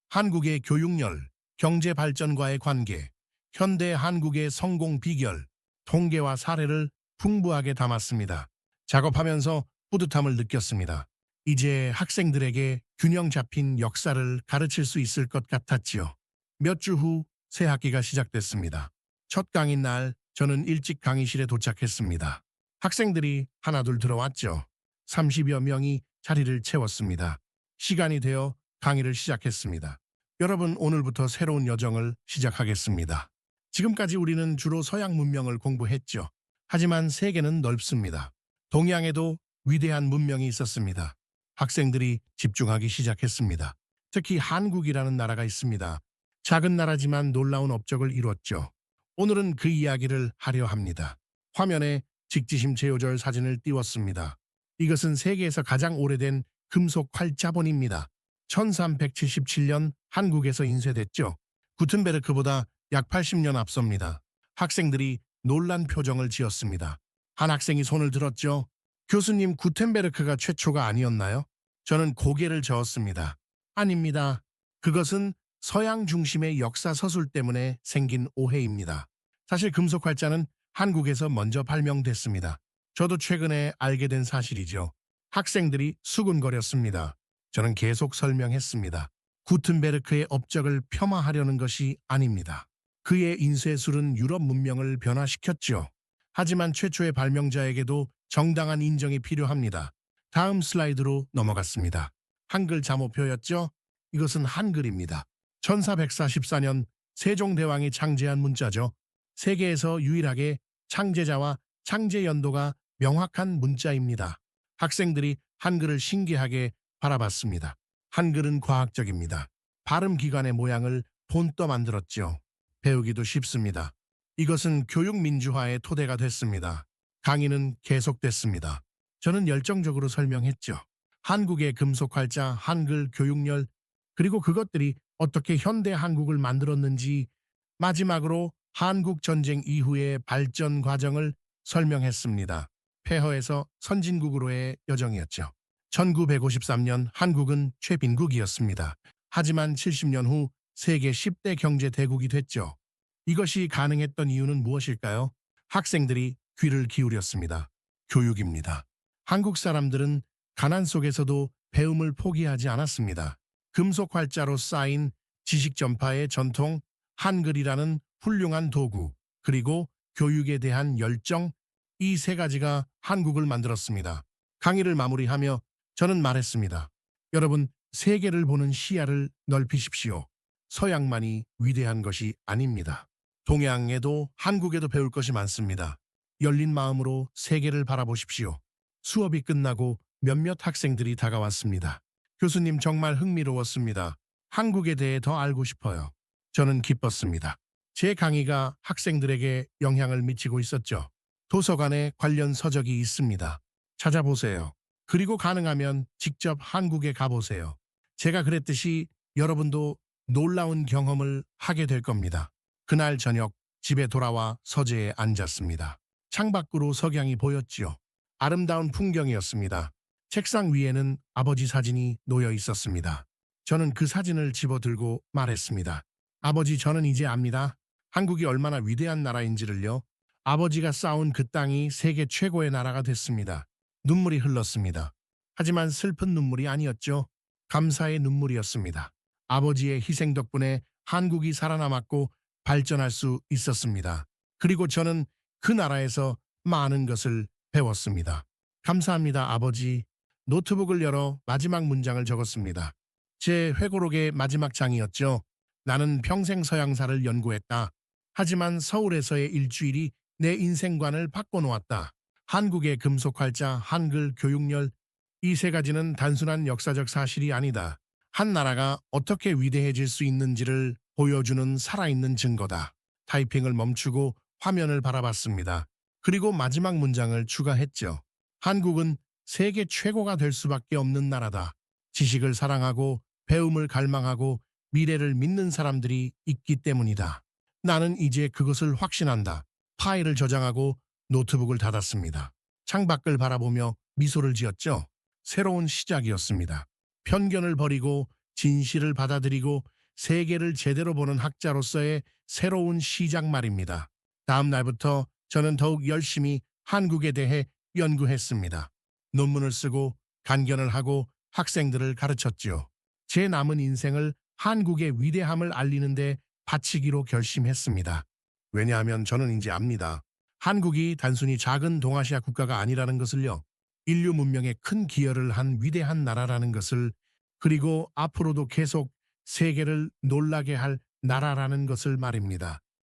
한국의 교육열, 경제 발전과의 관계, 현대 한국의 성공 비결, 통계와 사례를 풍부하게 담았습니다. 작업하면서 뿌듯함을 느꼈습니다. 이제 학생들에게 균형 잡힌 역사를 가르칠 수 있을 것 같았지요. 몇 주 후 새 학기가 시작됐습니다. 첫 강의 날 저는 일찍 강의실에 도착했습니다. 학생들이 하나둘 들어왔죠. 30여 명이 자리를 채웠습니다. 시간이 되어 강의를 시작했습니다. 여러분, 오늘부터 새로운 여정을 시작하겠습니다. 지금까지 우리는 주로 서양 문명을 공부했죠. 하지만 세계는 넓습니다. 동양에도 위대한 문명이 있었습니다. 학생들이 집중하기 시작했습니다. 특히 한국이라는 나라가 있습니다. 작은 나라지만 놀라운 업적을 이뤘죠. 오늘은 그 이야기를 하려 합니다. 화면에 직지심 제오절 사진을 띄웠습니다. 이것은 세계에서 가장 오래된 금속 활자본입니다. 1377년 한국에서 인쇄됐죠. 구텐베르크보다 약 80년 앞섭니다. 학생들이 놀란 표정을 지었습니다. 한 학생이 손을 들었죠. 교수님, 구텐베르크가 최초가 아니었나요? 저는 고개를 저었습니다. 아닙니다. 그것은 서양 중심의 역사 서술 때문에 생긴 오해입니다. 사실 금속 활자는 한국에서 먼저 발명됐습니다. 저도 최근에 알게 된 사실이죠. 학생들이 수군거렸습니다. 저는 계속 설명했습니다. 구텐베르크의 업적을 폄하하려는 것이 아닙니다. 그의 인쇄술은 유럽 문명을 변화시켰죠. 하지만 최초의 발명자에게도 정당한 인정이 필요합니다. 다음 슬라이드로 넘어갔습니다. 한글 잠오표였죠? 이것은 한글입니다. 1444년 세종대왕이 창제한 문자죠. 세계에서 유일하게 창제자와 창제 연도가 명확한 문자입니다. 학생들이 한글을 신기하게 바라봤습니다. 한글은 과학적입니다. 발음 기관의 모양을 본떠 만들었죠. 배우기도 쉽습니다. 이것은 교육 민주화의 토대가 됐습니다. 강의는 계속됐습니다. 저는 열정적으로 설명했죠. 한국의 금속활자, 한글 교육열, 그리고 그것들이 어떻게 현대 한국을 만들었는지, 마지막으로 한국 전쟁 이후의 발전 과정을 설명했습니다. 폐허에서 선진국으로의 여정이었죠. 1953년 한국은 최빈국이었습니다. 하지만 70년 후 세계 10대 경제 대국이 됐죠. 이것이 가능했던 이유는 무엇일까요? 학생들이 귀를 기울였습니다. 교육입니다. 한국 사람들은 가난 속에서도 배움을 포기하지 않았습니다. 금속 활자로 쌓인 지식 전파의 전통, 한글이라는 훌륭한 도구, 그리고 교육에 대한 열정, 이 세 가지가 한국을 만들었습니다. 강의를 마무리하며 저는 말했습니다. 여러분, 세계를 보는 시야를 넓히십시오. 서양만이 위대한 것이 아닙니다. 동양에도 한국에도 배울 것이 많습니다. 열린 마음으로 세계를 바라보십시오. 수업이 끝나고 몇몇 학생들이 다가왔습니다. 교수님 정말 흥미로웠습니다. 한국에 대해 더 알고 싶어요. 저는 기뻤습니다. 제 강의가 학생들에게 영향을 미치고 있었죠. 도서관에 관련 서적이 있습니다. 찾아보세요. 그리고 가능하면 직접 한국에 가보세요. 제가 그랬듯이 여러분도 놀라운 경험을 하게 될 겁니다. 그날 저녁 집에 돌아와 서재에 앉았습니다. 창밖으로 석양이 보였지요. 아름다운 풍경이었습니다. 책상 위에는 아버지 사진이 놓여 있었습니다. 저는 그 사진을 집어들고 말했습니다. 아버지, 저는 이제 압니다. 한국이 얼마나 위대한 나라인지를요. 아버지가 쌓은 그 땅이 세계 최고의 나라가 됐습니다. 눈물이 흘렀습니다. 하지만 슬픈 눈물이 아니었죠. 감사의 눈물이었습니다. 아버지의 희생 덕분에 한국이 살아남았고 발전할 수 있었습니다. 그리고 저는 그 나라에서 많은 것을 배웠습니다. 감사합니다, 아버지. 노트북을 열어 마지막 문장을 적었습니다. 제 회고록의 마지막 장이었죠. 나는 평생 서양사를 연구했다. 하지만 서울에서의 일주일이 내 인생관을 바꿔놓았다. 한국의 금속활자, 한글, 교육열, 이 세 가지는 단순한 역사적 사실이 아니다. 한 나라가 어떻게 위대해질 수 있는지를 보여주는 살아있는 증거다. 타이핑을 멈추고 화면을 바라봤습니다. 그리고 마지막 문장을 추가했죠. 한국은 세계 최고가 될 수밖에 없는 나라다. 지식을 사랑하고 배움을 갈망하고 미래를 믿는 사람들이 있기 때문이다. 나는 이제 그것을 확신한다. 파일을 저장하고 노트북을 닫았습니다. 창밖을 바라보며 미소를 지었죠. 새로운 시작이었습니다. 편견을 버리고 진실을 받아들이고 세계를 제대로 보는 학자로서의 새로운 시작 말입니다. 다음 날부터 저는 더욱 열심히 한국에 대해 연구했습니다. 논문을 쓰고 간견을 하고 학생들을 가르쳤지요. 제 남은 인생을 한국의 위대함을 알리는데 바치기로 결심했습니다. 왜냐하면 저는 이제 압니다. 한국이 단순히 작은 동아시아 국가가 아니라는 것을요. 인류 문명에 큰 기여를 한 위대한 나라라는 것을, 그리고 앞으로도 계속 세계를 놀라게 할 나라라는 것을 말입니다.